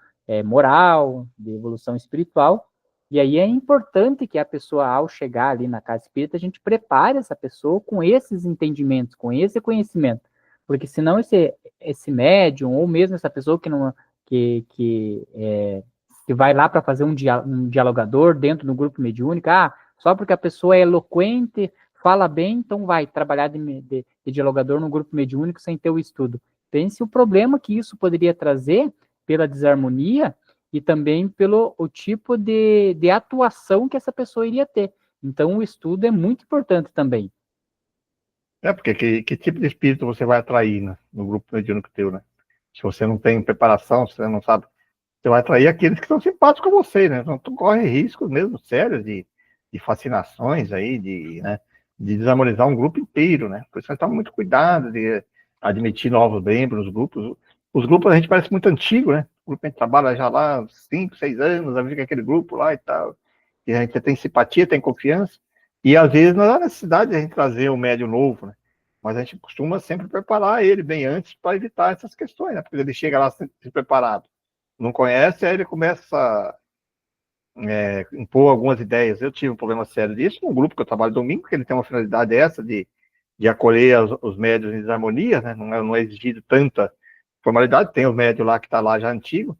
Speaker 1: moral, de evolução espiritual. E aí é importante que a pessoa, ao chegar ali na casa espírita, a gente prepare essa pessoa com esses entendimentos, com esse conhecimento. Porque senão esse médium, ou mesmo essa pessoa que não que vai lá para fazer um dialogador dentro do grupo mediúnico, só porque a pessoa é eloquente, fala bem, então vai trabalhar de dialogador no grupo mediúnico sem ter o estudo. Pense o problema que isso poderia trazer pela desarmonia e também pelo o tipo de atuação que essa pessoa iria ter. Então, o estudo é muito importante também.
Speaker 2: Porque que tipo de espírito você vai atrair, né, no grupo mediúnico teu, né? Se você não tem preparação, se você não sabe, você vai atrair aqueles que são simpáticos com você, né? Então, tu corre riscos mesmo sérios de fascinações aí, né, de desarmonizar um grupo inteiro, né? Por isso a gente toma muito cuidado de admitir novos membros nos grupos. Os grupos a gente parece muito antigo, né? O grupo a gente trabalha já lá 5, 6 anos, a fica aquele grupo lá e tal. E a gente tem simpatia, tem confiança. E às vezes não há necessidade de a gente trazer um médium novo, né? Mas a gente costuma sempre preparar ele bem antes para evitar essas questões, né? Porque ele chega lá preparado, não conhece, aí ele começa a impor algumas ideias. Eu tive um problema sério disso no grupo que eu trabalho domingo, que ele tem uma finalidade essa de acolher os médios em desarmonia, né? Não é exigido tanta formalidade, tem os médios lá que está lá já antigo,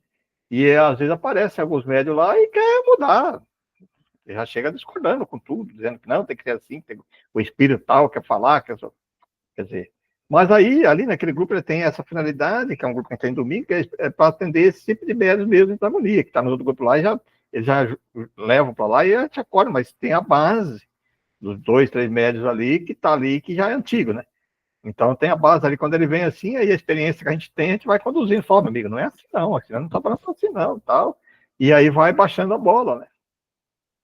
Speaker 2: e às vezes aparecem alguns médios lá e quer mudar. Ele já chega discordando com tudo, dizendo que não, tem que ser assim, tem, o espírito tal quer falar, quer dizer. Mas aí, ali naquele grupo, ele tem essa finalidade, que é um grupo que tem domingo, que é para atender esse tipo de médios mesmo de harmonia, que está no outro grupo lá, e eles já levam para lá e a gente acorda, mas tem a base dos 2, 3 médios ali, que está ali, que já é antigo, né? Então tem a base ali, quando ele vem assim, aí a experiência que a gente tem, a gente vai conduzindo, fala, meu amigo, não é assim não, assim, não está falando assim não, tal. E aí vai baixando a bola, né?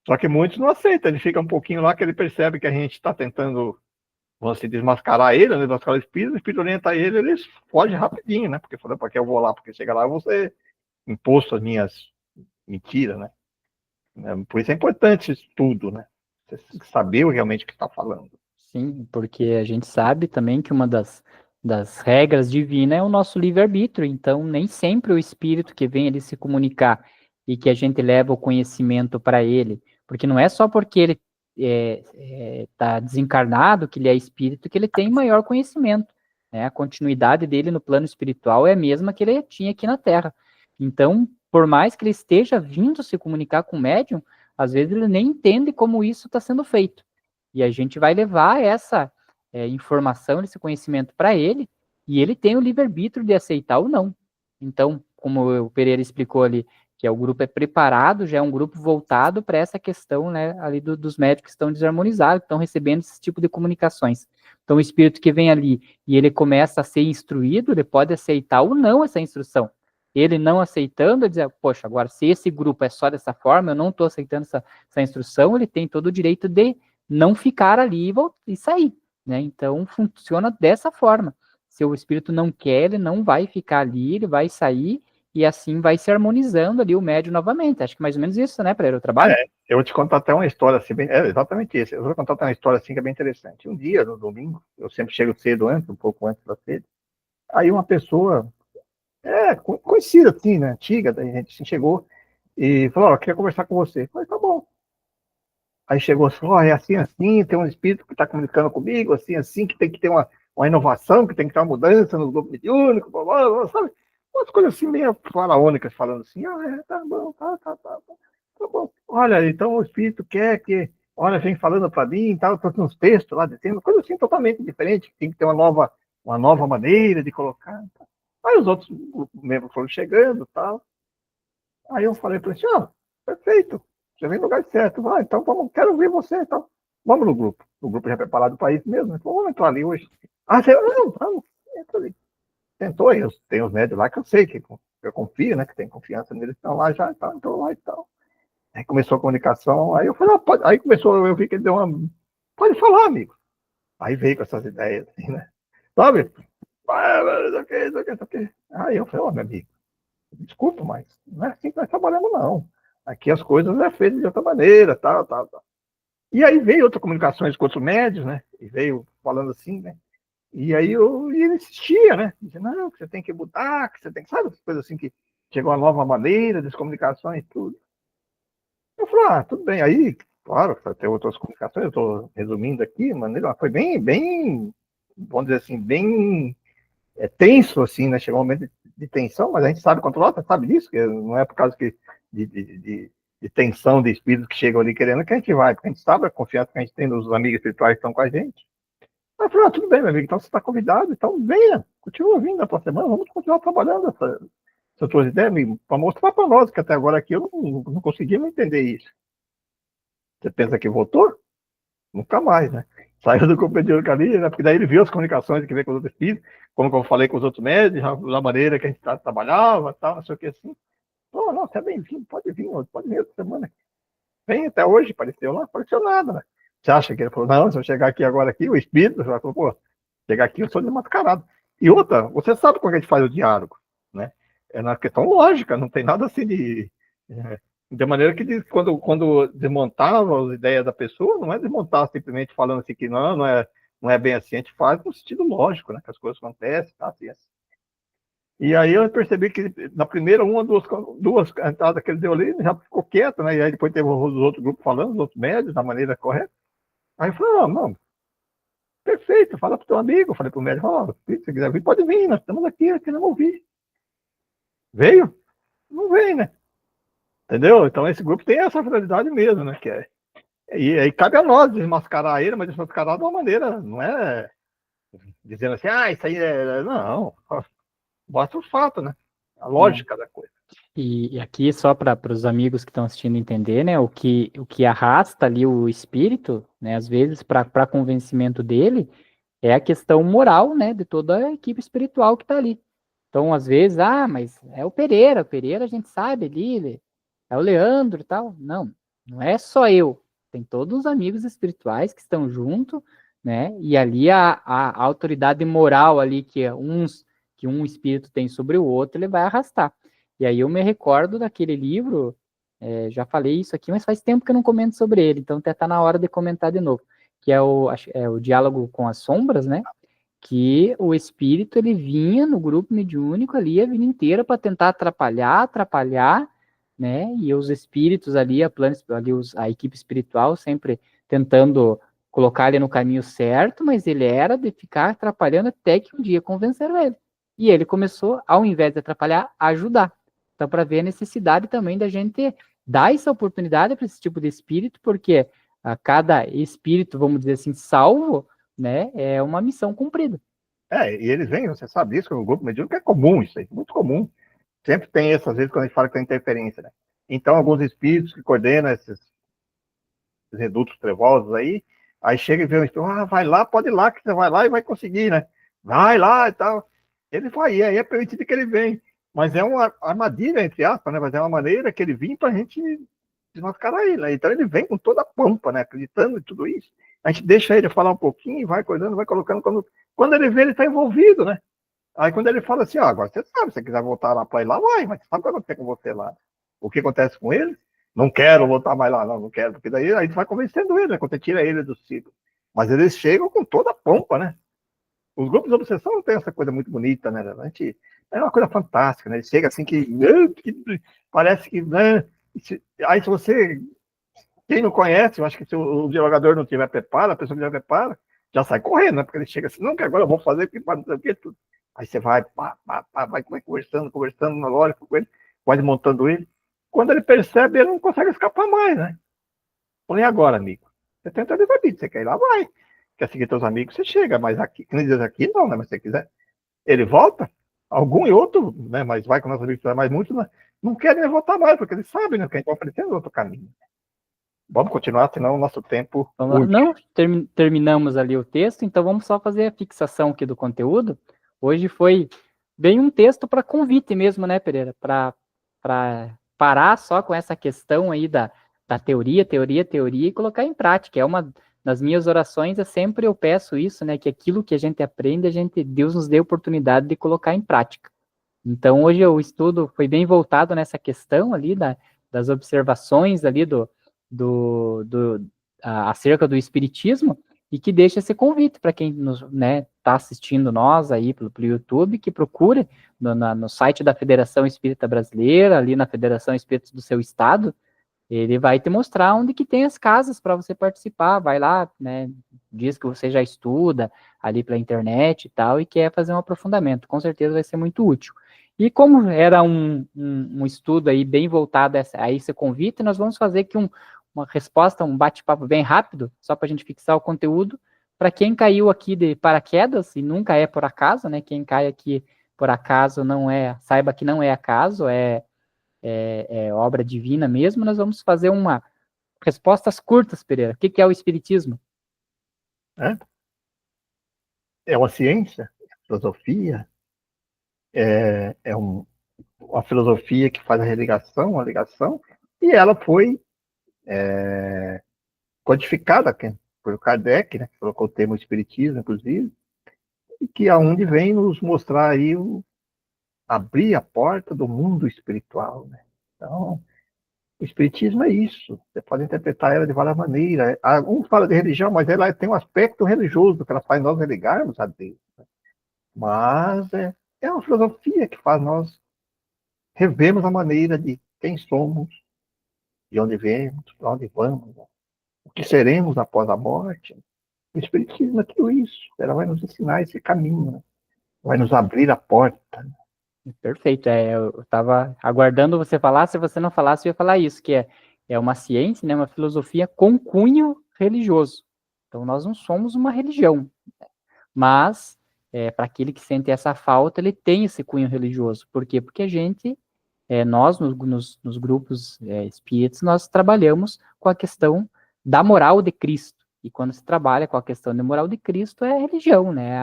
Speaker 2: Só que muitos não aceitam, ele fica um pouquinho lá que ele percebe que a gente está tentando, vamos se desmascarar ele, né, desmascarar o espírito orienta ele foge rapidinho, né? Porque falando, para que eu vou lá? Porque chega lá eu vou ser imposto as minhas mentiras, né? Por isso é importante isso tudo, né? Você saber realmente o que está falando.
Speaker 1: Sim, porque a gente sabe também que uma das regras divinas é o nosso livre-arbítrio, então nem sempre o espírito que vem ele se comunicar e que a gente leva o conhecimento para ele, porque não é só porque ele está desencarnado, que ele é espírito, que ele tem maior conhecimento, né? A continuidade dele no plano espiritual é a mesma que ele tinha aqui na Terra. Então, por mais que ele esteja vindo se comunicar com o médium, às vezes ele nem entende como isso está sendo feito. E a gente vai levar essa informação, esse conhecimento para ele, e ele tem o livre-arbítrio de aceitar ou não. Então, como o Pereira explicou ali, que o grupo é preparado, já é um grupo voltado para essa questão, né, ali dos médicos que estão desarmonizados, que estão recebendo esse tipo de comunicações. Então, o espírito que vem ali e ele começa a ser instruído, ele pode aceitar ou não essa instrução. Ele não aceitando, ele diz, poxa, agora se esse grupo é só dessa forma, eu não estou aceitando essa instrução, ele tem todo o direito de não ficar ali e sair, né? Então, funciona dessa forma. Se o espírito não quer, ele não vai ficar ali, ele vai sair e assim vai se harmonizando ali o médium novamente. Acho que mais ou menos isso, né, para o trabalho?
Speaker 2: Eu vou te contar até uma história assim, exatamente isso. Eu vou contar até uma história assim que é bem interessante. Um dia, no domingo, eu sempre chego cedo antes, um pouco antes da sede. Aí uma pessoa, conhecida assim, né, antiga, da gente assim, chegou e falou: queria conversar com você. Eu falei: tá bom. Aí chegou assim: é assim, assim, tem um espírito que está comunicando comigo, assim, assim, que tem que ter uma inovação, que tem que ter uma mudança no grupo mediúnico, blá, blá, blá, sabe? Umas coisas assim meio faraônicas, falando assim: tá bom, tá bom. Olha, então o espírito quer que, olha, vem falando para mim, tal, tô com uns textos lá, dizendo coisa assim totalmente diferente, que tem que ter uma nova maneira de colocar. Tá. Aí os outros membros foram chegando, tal. Aí eu falei para ele assim: perfeito, você vem no lugar certo, vai, então vamos, quero ver você, então. Vamos no grupo. O grupo já é preparado para isso mesmo, né? Vamos entrar ali hoje. Você, não, vamos, entra ali. Tentou, tem os médios lá que eu sei, que eu confio, né? Que tem confiança neles, estão lá já, tá, entrou lá e tal. Aí começou a comunicação, aí eu falei: pode. Aí começou, eu vi que ele deu uma. Pode falar, amigo. Aí veio com essas ideias, assim, né? Sabe? Isso aqui. Aí eu falei: meu amigo, desculpa, mas não é assim que nós trabalhamos, não. Aqui as coisas é feitas de outra maneira, tal, tal, tal. E aí veio outras comunicações com outros médios, né? E veio falando assim, né? E aí ele insistia, né? Dizia: não, que você tem que mudar, que você tem que, sabe, as coisas assim que chegou uma nova maneira das comunicações e tudo. Eu falei: tudo bem. Aí, claro, tem outras comunicações, eu estou resumindo aqui, maneira, foi bem, vamos dizer assim, bem tenso, assim, né? Chegou um momento de tensão, mas a gente sabe controlar, você sabe disso, que não é por causa de tensão de espíritos que chegam ali querendo que a gente vai, porque a gente sabe a confiança que a gente tem nos amigos espirituais que estão com a gente. Aí eu falei: tudo bem, meu amigo, então você está convidado, então venha, continua vindo na próxima semana, vamos continuar trabalhando essas suas ideias, para mostrar para nós, que até agora aqui eu não conseguimos entender isso. Você pensa que voltou? Nunca mais, né? Saiu do companheiro ali, né? Porque daí ele viu as comunicações que veio com os outros filhos, como eu falei com os outros médicos, da maneira que a gente trabalhava, tal, não sei o que assim. Não, você é bem-vindo, pode vir outra semana. Vem até hoje, apareceu lá, apareceu nada, né? Você acha que ele falou: não, se eu chegar aqui agora aqui, o espírito, você vai falar: chegar aqui eu sou desmascarado. E outra, você sabe como a gente faz o diálogo, né? É na questão lógica, não tem nada assim de maneira que quando desmontava as ideias da pessoa, não é desmontar simplesmente falando assim que não é bem assim, a gente faz no sentido lógico, né? Que as coisas acontecem, tá? Assim, assim. E aí eu percebi que na primeira, duas entradas que ele deu ali, já ficou quieto, né? E aí depois teve os outros grupos falando, os outros médios, da maneira correta. Aí eu falei: não, perfeito, fala pro teu amigo. Eu falei pro médico: se você quiser vir, pode vir, nós estamos aqui, queremos ouvir. Veio? Não vem, né? Entendeu? Então esse grupo tem essa finalidade mesmo, né? E aí cabe a nós desmascarar ele, mas desmascarar de uma maneira, não é dizendo assim: isso aí é. Não, bota o fato, né? A lógica da coisa.
Speaker 1: E aqui, só para os amigos que estão assistindo entender, né, o que arrasta ali o espírito, né, às vezes, para convencimento dele, é a questão moral, né, de toda a equipe espiritual que está ali. Então, às vezes, mas é o Pereira a gente sabe ali, é o Leandro e tal. Não, não é só eu. Tem todos os amigos espirituais que estão junto, né, e ali a autoridade moral ali que um espírito tem sobre o outro, ele vai arrastar. E aí eu me recordo daquele livro, já falei isso aqui, mas faz tempo que eu não comento sobre ele, então até está na hora de comentar de novo, que é o Diálogo com as Sombras, né? Que o espírito ele vinha no grupo mediúnico ali a vida inteira para tentar atrapalhar, né? E os espíritos ali, a equipe espiritual sempre tentando colocar ele no caminho certo, mas ele era de ficar atrapalhando até que um dia convenceram ele. E ele começou, ao invés de atrapalhar, a ajudar. Então, para ver a necessidade também da gente dar essa oportunidade para esse tipo de espírito, porque a cada espírito, vamos dizer assim, salvo, né, é uma missão cumprida.
Speaker 2: E eles vêm, você sabe disso, que no grupo mediúnico é comum isso aí, muito comum. Sempre tem essas vezes quando a gente fala que tem interferência, né? Então, alguns espíritos que coordenam esses redutos trevosos aí chega e vê um espírito: vai lá, pode ir lá, que você vai lá e vai conseguir, né? Vai lá e tal. Ele vai, e aí é permitido que ele venha. Mas é uma armadilha, entre aspas, né? Mas é uma maneira que ele vem para a gente desmascarar ele, né? Então ele vem com toda a pampa, né? Acreditando em tudo isso. A gente deixa ele falar um pouquinho, vai acordando, vai colocando. Quando ele vê, ele está envolvido, né? Aí quando ele fala assim, ó, agora você sabe, se você quiser voltar lá para ir lá, vai, mas você sabe o que acontece com você lá. O que acontece com ele? Não quero voltar mais lá, não quero, porque daí a gente vai convencendo ele, né, quando você tira ele do ciclo. Mas eles chegam com toda a pompa, né? Os grupos de obsessão não tem essa coisa muito bonita, né? A gente, é uma coisa fantástica, né? Ele chega assim que parece que, né? Aí se você, quem não conhece, eu acho que se o jogador não tiver preparo, a pessoa que já prepara, já sai correndo, né? Porque ele chega assim, não, que agora eu vou fazer, que não sei o que, tudo. Aí você vai, vai conversando na hora com ele, vai montando ele. Quando ele percebe, ele não consegue escapar mais, né? Falei, agora, amigo? Você tenta levar vida, você quer ir lá, vai. Quer seguir seus amigos, você chega, mas aqui, que nem diz aqui, não, né? Mas se você quiser, ele volta, algum e outro, né? Mas vai com nossos amigos, mas muitos né? Não querem voltar mais, porque eles sabem né, que a gente vai oferecendo outro caminho. Vamos continuar, senão o nosso tempo
Speaker 1: Vamos lá.
Speaker 2: urge.
Speaker 1: Não, terminamos ali o texto, então vamos só fazer a fixação aqui do conteúdo. Hoje foi bem um texto para convite mesmo, né, Pereira? Para parar só com essa questão aí da teoria, e colocar em prática. É uma das minhas orações, sempre eu peço isso, né? Que aquilo que a gente aprende, Deus nos dê a oportunidade de colocar em prática. Então, hoje o estudo foi bem voltado nessa questão ali das observações ali acerca do espiritismo e que deixa esse convite para quem está assistindo nós aí pelo YouTube, que procure no site da Federação Espírita Brasileira, ali na Federação Espírita do seu estado, ele vai te mostrar onde que tem as casas para você participar, vai lá, né, diz que você já estuda ali pela internet e tal, e quer fazer um aprofundamento, com certeza vai ser muito útil. E como era um estudo aí bem voltado a esse convite, nós vamos fazer aqui uma resposta, um bate-papo bem rápido, só para a gente fixar o conteúdo, para quem caiu aqui de paraquedas, e nunca é por acaso, né, quem cai aqui por acaso não é, saiba que não é acaso, é obra divina mesmo, nós vamos fazer respostas curtas, Pereira. O que é o Espiritismo?
Speaker 2: Né? É uma ciência, filosofia, uma filosofia que faz a ligação, e ela foi codificada por Kardec, né, que colocou o termo espiritismo, inclusive, e que aonde vem nos mostrar aí abrir a porta do mundo espiritual, né? Então, o espiritismo é isso. Você pode interpretar ela de várias maneiras. Um fala de religião, mas ela tem um aspecto religioso que ela faz nós religarmos a Deus. Mas é uma filosofia que faz nós revermos a maneira de quem somos, de onde viemos, para onde vamos, né? O que seremos após a morte. O Espiritismo é tudo isso. Ela vai nos ensinar esse caminho, né? Vai nos abrir a porta.
Speaker 1: Perfeito. Eu estava aguardando você falar. Se você não falasse, eu ia falar isso, que é uma ciência, né, uma filosofia com cunho religioso. Então, nós não somos uma religião, mas para aquele que sente essa falta, ele tem esse cunho religioso. Por quê? Porque a gente nós, nos grupos espíritas, nós trabalhamos com a questão da moral de Cristo. E quando se trabalha com a questão da moral de Cristo, é a religião, né?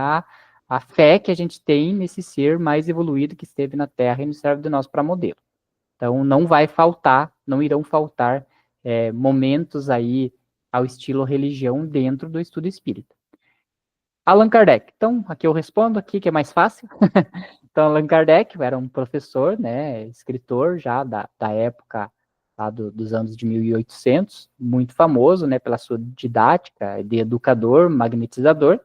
Speaker 1: A fé que a gente tem nesse ser mais evoluído que esteve na Terra e nos serve de nós para modelo. Então, não vai faltar, não irão faltar momentos aí ao estilo religião dentro do estudo espírita. Allan Kardec. Então, aqui eu respondo aqui, que é mais fácil. Então, Allan Kardec era um professor, né, escritor já da época lá dos anos de 1800, muito famoso, né, pela sua didática de educador, magnetizador,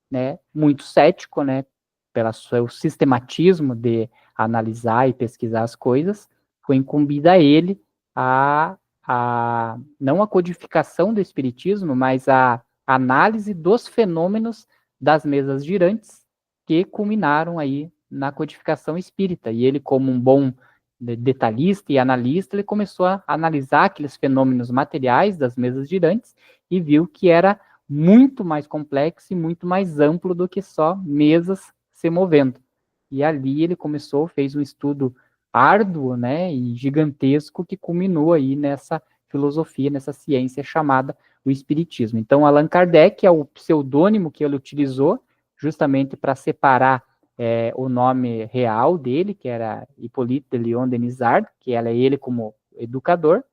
Speaker 1: né, muito cético, né, pelo seu sistematismo de analisar e pesquisar as coisas, foi incumbida a ele não a codificação do espiritismo, mas a análise dos fenômenos das mesas girantes que culminaram aí na codificação espírita. E ele, como um bom detalhista e analista, ele começou a analisar aqueles fenômenos materiais das mesas girantes e viu que era muito mais complexo e muito mais amplo do que só mesas se movendo. E ali ele começou, fez um estudo árduo, né, e gigantesco que culminou aí nessa filosofia, nessa ciência chamada o Espiritismo. Então, Allan Kardec é o pseudônimo que ele utilizou justamente para separar o nome real dele, que era Hippolyte de Lyon Denisard, que era ele como educador,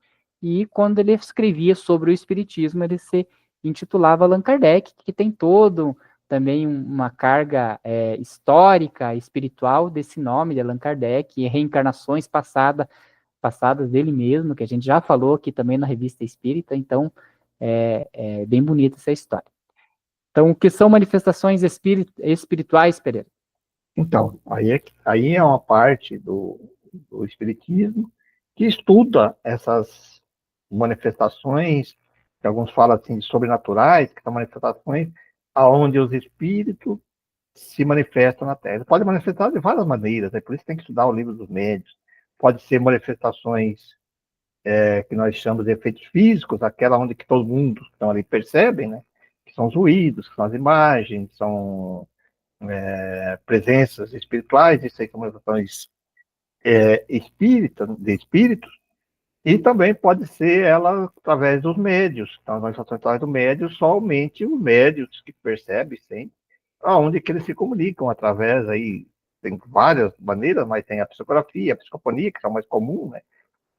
Speaker 1: e quando ele escrevia sobre o Espiritismo, ele se intitulava Allan Kardec, que tem todo também uma carga histórica, espiritual desse nome de Allan Kardec, e reencarnações passadas dele mesmo, que a gente já falou aqui também na Revista Espírita, então é bem bonita essa história. Então, o que são manifestações espirituais, Pereira?
Speaker 2: Então, aí é uma parte do Espiritismo que estuda essas manifestações, que alguns falam assim de sobrenaturais, que são manifestações aonde os espíritos se manifestam na Terra. Pode manifestar de várias maneiras, por isso tem que estudar o livro dos médios. Pode ser manifestações que nós chamamos de efeitos físicos, aquela onde que todo mundo que estão ali percebem, né? Que são os ruídos, que são as imagens, são presenças espirituais, isso aí são manifestações de espíritos, e também pode ser ela através dos médios. Então, as manifestações através do médio, somente os médios que percebem, sim, aonde que eles se comunicam, através aí, tem várias maneiras, mas tem a psicografia, a psicofonia, que são mais comuns, né?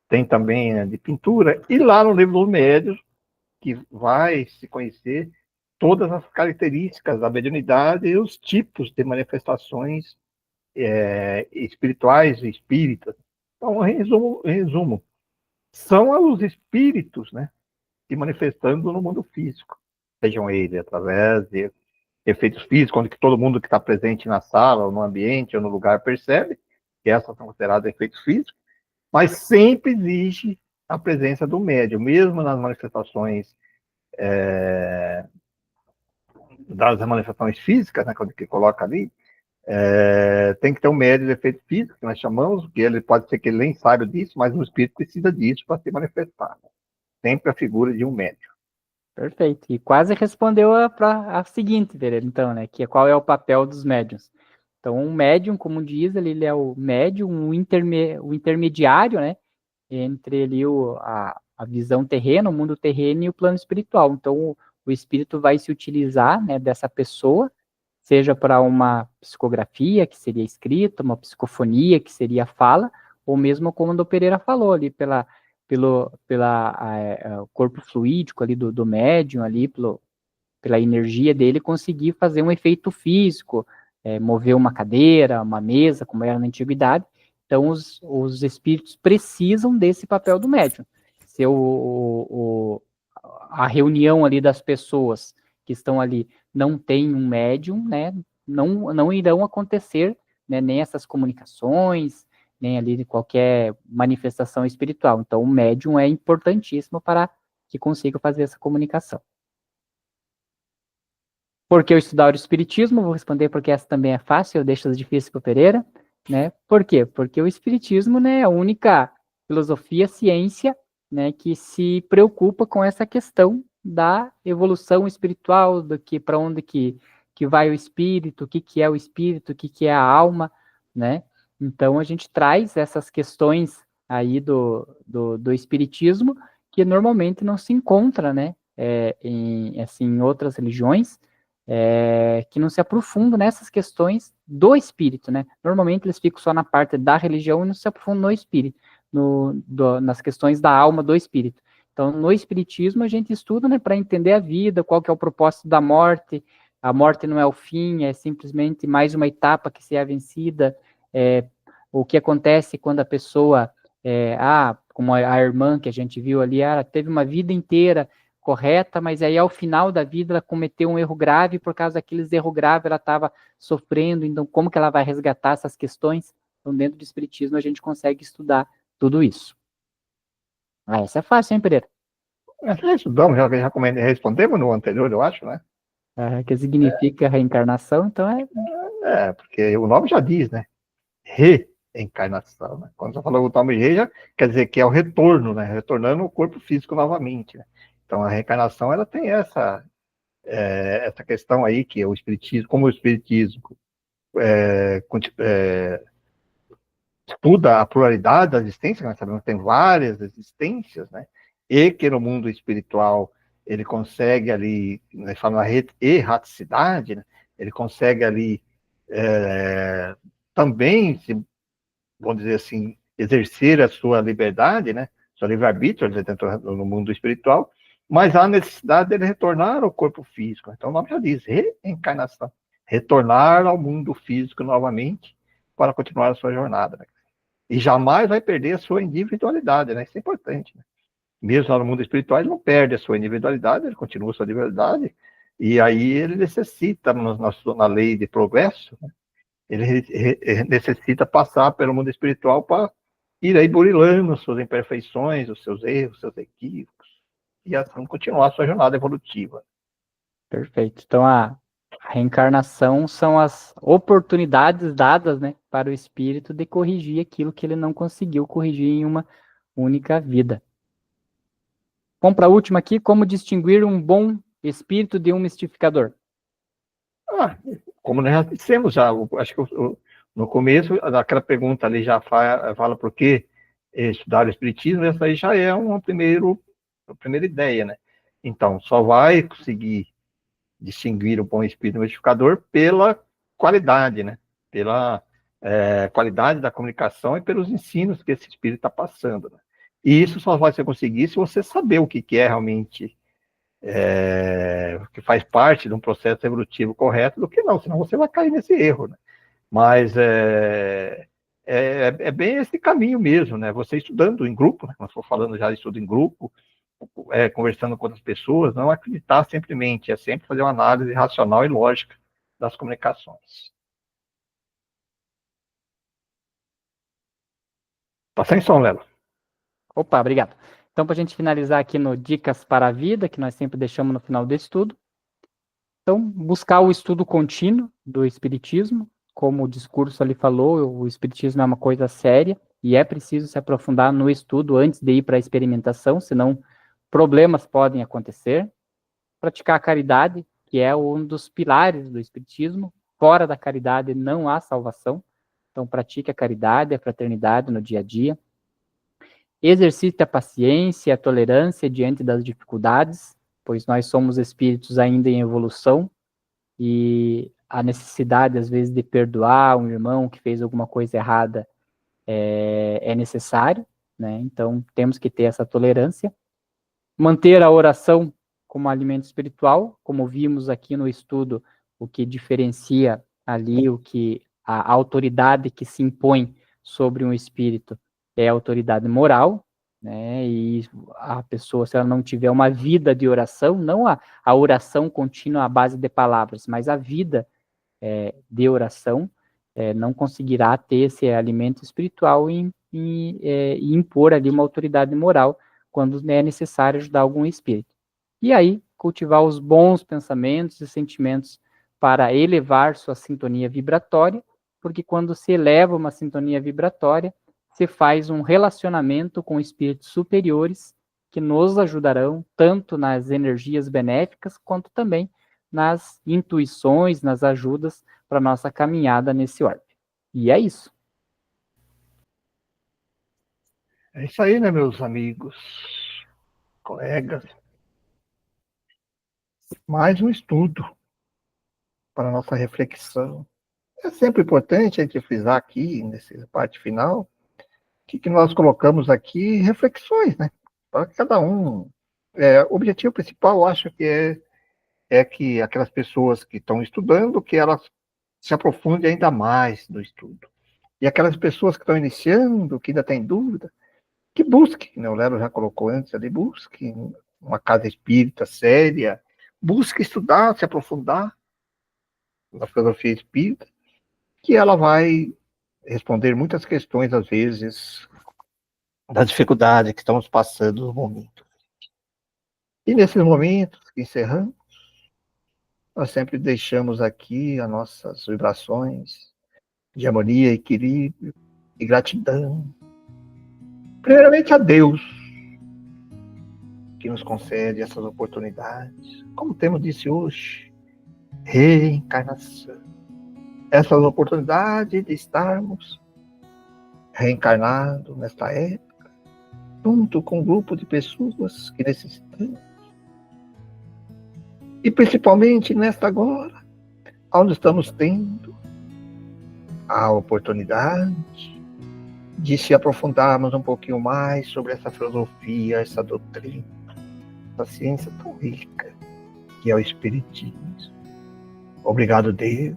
Speaker 2: Tem também de pintura, e lá no livro dos médios, que vai se conhecer todas as características da mediunidade e os tipos de manifestações espirituais e espíritas. Então, resumo, são os espíritos, né, se manifestando no mundo físico, sejam eles através de efeitos físicos, onde todo mundo que está presente na sala, ou no ambiente, ou no lugar percebe, que essas são consideradas efeitos físicos, mas sempre existe a presença do médium, mesmo nas manifestações das manifestações físicas, né, que coloca ali, tem que ter um médium de efeito físico, que nós chamamos, que ele pode ser que ele nem saiba disso, mas o espírito precisa disso para se manifestar. Sempre a figura de um médium.
Speaker 1: Perfeito. E quase respondeu a seguinte, Pereira, então, né? Que é qual é o papel dos médiums. Então, um médium, como diz, ele é o médium, o intermediário, né? Entre ali a visão terrena, o mundo terreno e o plano espiritual. Então, o espírito vai se utilizar, né, dessa pessoa, seja para uma psicografia, que seria escrita, uma psicofonia, que seria fala, ou mesmo como o Pereira falou ali, o corpo fluídico ali do médium, ali, pela energia dele, conseguir fazer um efeito físico, mover uma cadeira, uma mesa, como era na antiguidade. Então, os espíritos precisam desse papel do médium. Se a reunião ali das pessoas que estão ali não tem um médium, né, não irão acontecer, né, nem essas comunicações, nem ali de qualquer manifestação espiritual. Então, o médium é importantíssimo para que consiga fazer essa comunicação. Por que eu estudar o Espiritismo? Vou responder porque essa também é fácil, eu deixo as difíceis para o Pereira. Né? Por quê? Porque o Espiritismo, né, é a única filosofia, ciência, né, que se preocupa com essa questão da evolução espiritual, do que para onde que vai o espírito, o que é o espírito, o que é a alma, né? Então a gente traz essas questões aí do espiritismo que normalmente não se encontra, né, em outras religiões, que não se aprofundam nessas questões do espírito, né? Normalmente eles ficam só na parte da religião e não se aprofundam no espírito, nas questões da alma do espírito. Então, no espiritismo a gente estuda, né, para entender a vida, qual que é o propósito da morte. A morte não é o fim, é simplesmente mais uma etapa que se é vencida. O que acontece quando a pessoa, como a irmã que a gente viu ali, ela teve uma vida inteira correta, mas aí ao final da vida ela cometeu um erro grave, e por causa daqueles erros graves ela estava sofrendo, então como que ela vai resgatar essas questões? Então dentro do espiritismo a gente consegue estudar tudo isso. Essa é fácil, hein, Pereira?
Speaker 2: Estudamos, respondemos no anterior, eu acho, né?
Speaker 1: Que significa reencarnação, então
Speaker 2: Porque o nome já diz, né? Reencarnação, né? Quando você falou o nome re, já quer dizer que é o retorno, né? Retornando o corpo físico novamente, né? Então a reencarnação ela tem essa questão aí que é o espiritismo, como o espiritismo estuda a pluralidade da existência, que nós sabemos que tem várias existências, né? E que no mundo espiritual ele consegue ali, nós falamos na erraticidade, né? Ele consegue ali também, vamos dizer assim, exercer a sua liberdade, né? Sua livre-arbítrio dentro no mundo espiritual, mas há necessidade dele retornar ao corpo físico. Então o nome já diz, reencarnação. Retornar ao mundo físico novamente para continuar a sua jornada. Né? E jamais vai perder a sua individualidade, né? Isso é importante. Né? Mesmo lá no mundo espiritual, ele não perde a sua individualidade, ele continua a sua individualidade, e aí ele necessita, na lei de progresso, né? Ele necessita passar pelo mundo espiritual para ir aí burilando suas imperfeições, os seus erros, os seus equívocos, e assim continuar a sua jornada evolutiva.
Speaker 1: Perfeito. Então, a reencarnação são as oportunidades dadas, né, para o espírito de corrigir aquilo que ele não conseguiu corrigir em uma única vida. Vamos para a última aqui, como distinguir um bom espírito de um mistificador?
Speaker 2: Como nós já dissemos, já, acho que no começo, daquela pergunta ali já fala por que estudar o Espiritismo, essa aí já é uma primeira ideia, né? Então, só vai conseguir distinguir o bom espírito modificador pela qualidade, né? Pela qualidade da comunicação e pelos ensinos que esse espírito está passando. Né? E isso só vai ser conseguir se você saber o que é realmente que faz parte de um processo evolutivo correto do que não, senão você vai cair nesse erro, né? Mas é bem esse caminho mesmo, né? Você estudando em grupo, né? Nós for falando já de estudo em grupo, conversando com outras pessoas, não acreditar simplesmente, é sempre fazer uma análise racional e lógica das comunicações. Tá sem som, Lela.
Speaker 1: Opa, obrigado. Então, para a gente finalizar aqui no Dicas para a Vida, que nós sempre deixamos no final do estudo, então, buscar o estudo contínuo do Espiritismo, como o discurso ali falou, o Espiritismo é uma coisa séria e é preciso se aprofundar no estudo antes de ir para a experimentação, senão problemas podem acontecer. Praticar a caridade, que é um dos pilares do Espiritismo. Fora da caridade não há salvação. Então, pratique a caridade, a fraternidade no dia a dia. Exercite a paciência e a tolerância diante das dificuldades, pois nós somos espíritos ainda em evolução e a necessidade, às vezes, de perdoar um irmão que fez alguma coisa errada é necessário, né? Então, temos que ter essa tolerância. Manter a oração como alimento espiritual, como vimos aqui no estudo, o que diferencia ali, o que a autoridade que se impõe sobre um espírito é a autoridade moral, né? E a pessoa, se ela não tiver uma vida de oração, não a oração contínua à base de palavras, mas a vida de oração, não conseguirá ter esse alimento espiritual e impor ali uma autoridade moral quando é necessário ajudar algum espírito. E aí, cultivar os bons pensamentos e sentimentos para elevar sua sintonia vibratória, porque quando se eleva uma sintonia vibratória, se faz um relacionamento com espíritos superiores que nos ajudarão tanto nas energias benéficas quanto também nas intuições, nas ajudas para nossa caminhada nesse orbe. E é isso.
Speaker 2: É isso aí, né, meus amigos, colegas. Mais um estudo para a nossa reflexão. É sempre importante a gente frisar aqui, nessa parte final, que nós colocamos aqui reflexões, né? Para cada um. O objetivo principal, eu acho que é que aquelas pessoas que estão estudando, que elas se aprofundem ainda mais no estudo. E aquelas pessoas que estão iniciando, que ainda têm dúvida, que busquem, né? O Lero já colocou antes ali, busque uma casa espírita séria, busque estudar, se aprofundar na filosofia espírita, que ela vai responder muitas questões, às vezes, da dificuldade que estamos passando no momento. E nesses momentos que encerramos, nós sempre deixamos aqui as nossas vibrações de harmonia, equilíbrio e gratidão. Primeiramente a Deus, que nos concede essas oportunidades. Como temos disse hoje, reencarnação. Essas oportunidades de estarmos reencarnados nesta época, junto com um grupo de pessoas que necessitam. E principalmente nesta agora, onde estamos tendo a oportunidade de se aprofundarmos um pouquinho mais sobre essa filosofia, essa doutrina, essa ciência tão rica que é o Espiritismo. Obrigado, Deus.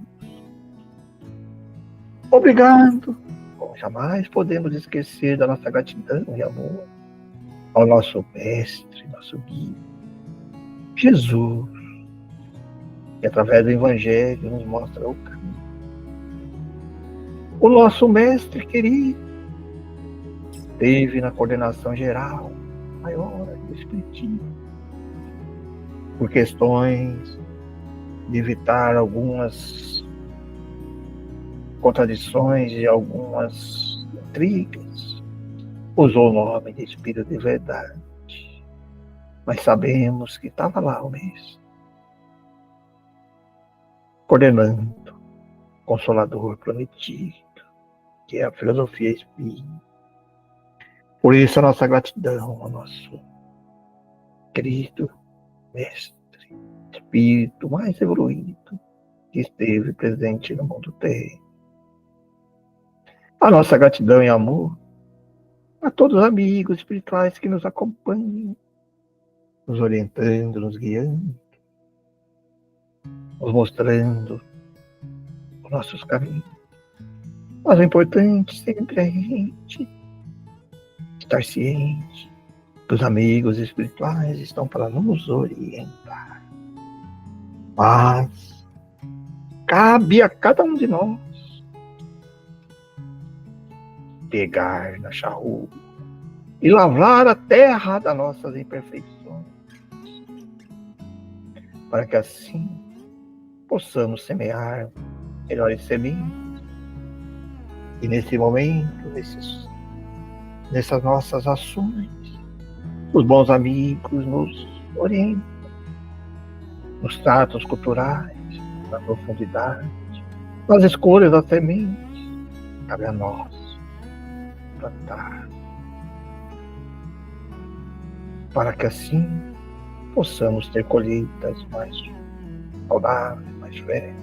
Speaker 2: Obrigado. Como jamais podemos esquecer da nossa gratidão e amor ao nosso mestre, nosso guia, Jesus, que através do Evangelho nos mostra o caminho. O nosso mestre querido esteve na coordenação geral maior do Espiritismo, por questões de evitar algumas contradições e algumas intrigas, usou o nome de Espírito de Verdade. Mas sabemos que estava lá o mesmo, coordenando, Consolador prometido, que é a filosofia espírita. Por isso a nossa gratidão ao nosso querido mestre, espírito mais evoluído que esteve presente no mundo terreno. A nossa gratidão e amor a todos os amigos espirituais que nos acompanham, nos orientando, nos guiando, nos mostrando os nossos caminhos. Mas o importante sempre é a gente estar ciente dos amigos espirituais estão para nos orientar. Mas cabe a cada um de nós pegar na charrua e lavrar a terra das nossas imperfeições, para que assim possamos semear melhores sementes. E nesse momento, nessas nossas ações, os bons amigos nos orientam, nos tratos culturais, na profundidade, nas escolhas das sementes. Cabe a nós plantar, para que assim possamos ter colheitas mais saudáveis, mais férias.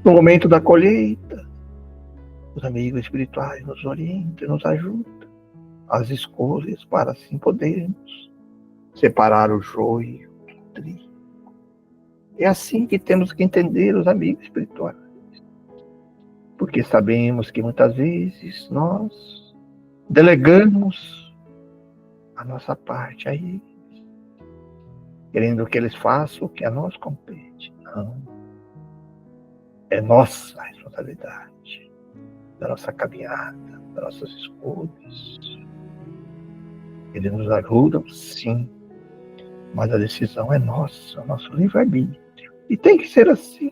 Speaker 2: No momento da colheita, os amigos espirituais nos orientam, nos ajudam às escolhas para assim podermos separar o joio do trigo. É assim que temos que entender os amigos espirituais, porque sabemos que muitas vezes nós delegamos a nossa parte a eles, querendo que eles façam o que a nós compete. Não. É nossa responsabilidade, da nossa caminhada, das nossas escolhas. Eles nos ajudam, sim, mas a decisão é nossa, o nosso livre-arbítrio. E tem que ser assim,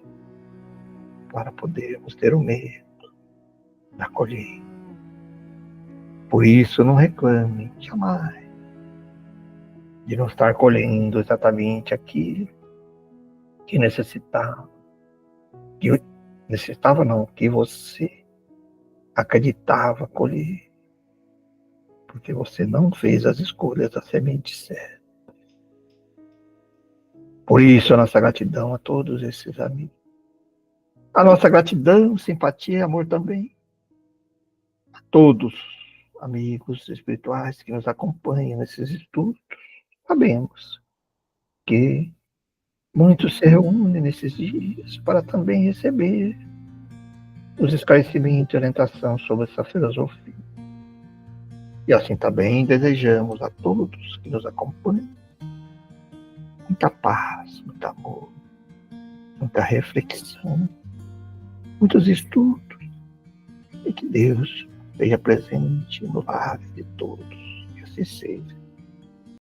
Speaker 2: para podermos ter o medo da colheita. Por isso, não reclame jamais de não estar colhendo exatamente aquilo que necessitava. Que você acreditava colher, porque você não fez as escolhas da semente certa. Por isso, a nossa gratidão a todos esses amigos. A nossa gratidão, simpatia e amor também a todos amigos espirituais que nos acompanham nesses estudos. Sabemos que muitos se reúnem nesses dias para também receber os esclarecimentos e orientação sobre essa filosofia. E assim também desejamos a todos que nos acompanham muita paz, muito amor, muita reflexão, muitos estudos, e que Deus esteja presente no lar de todos, e assim seja.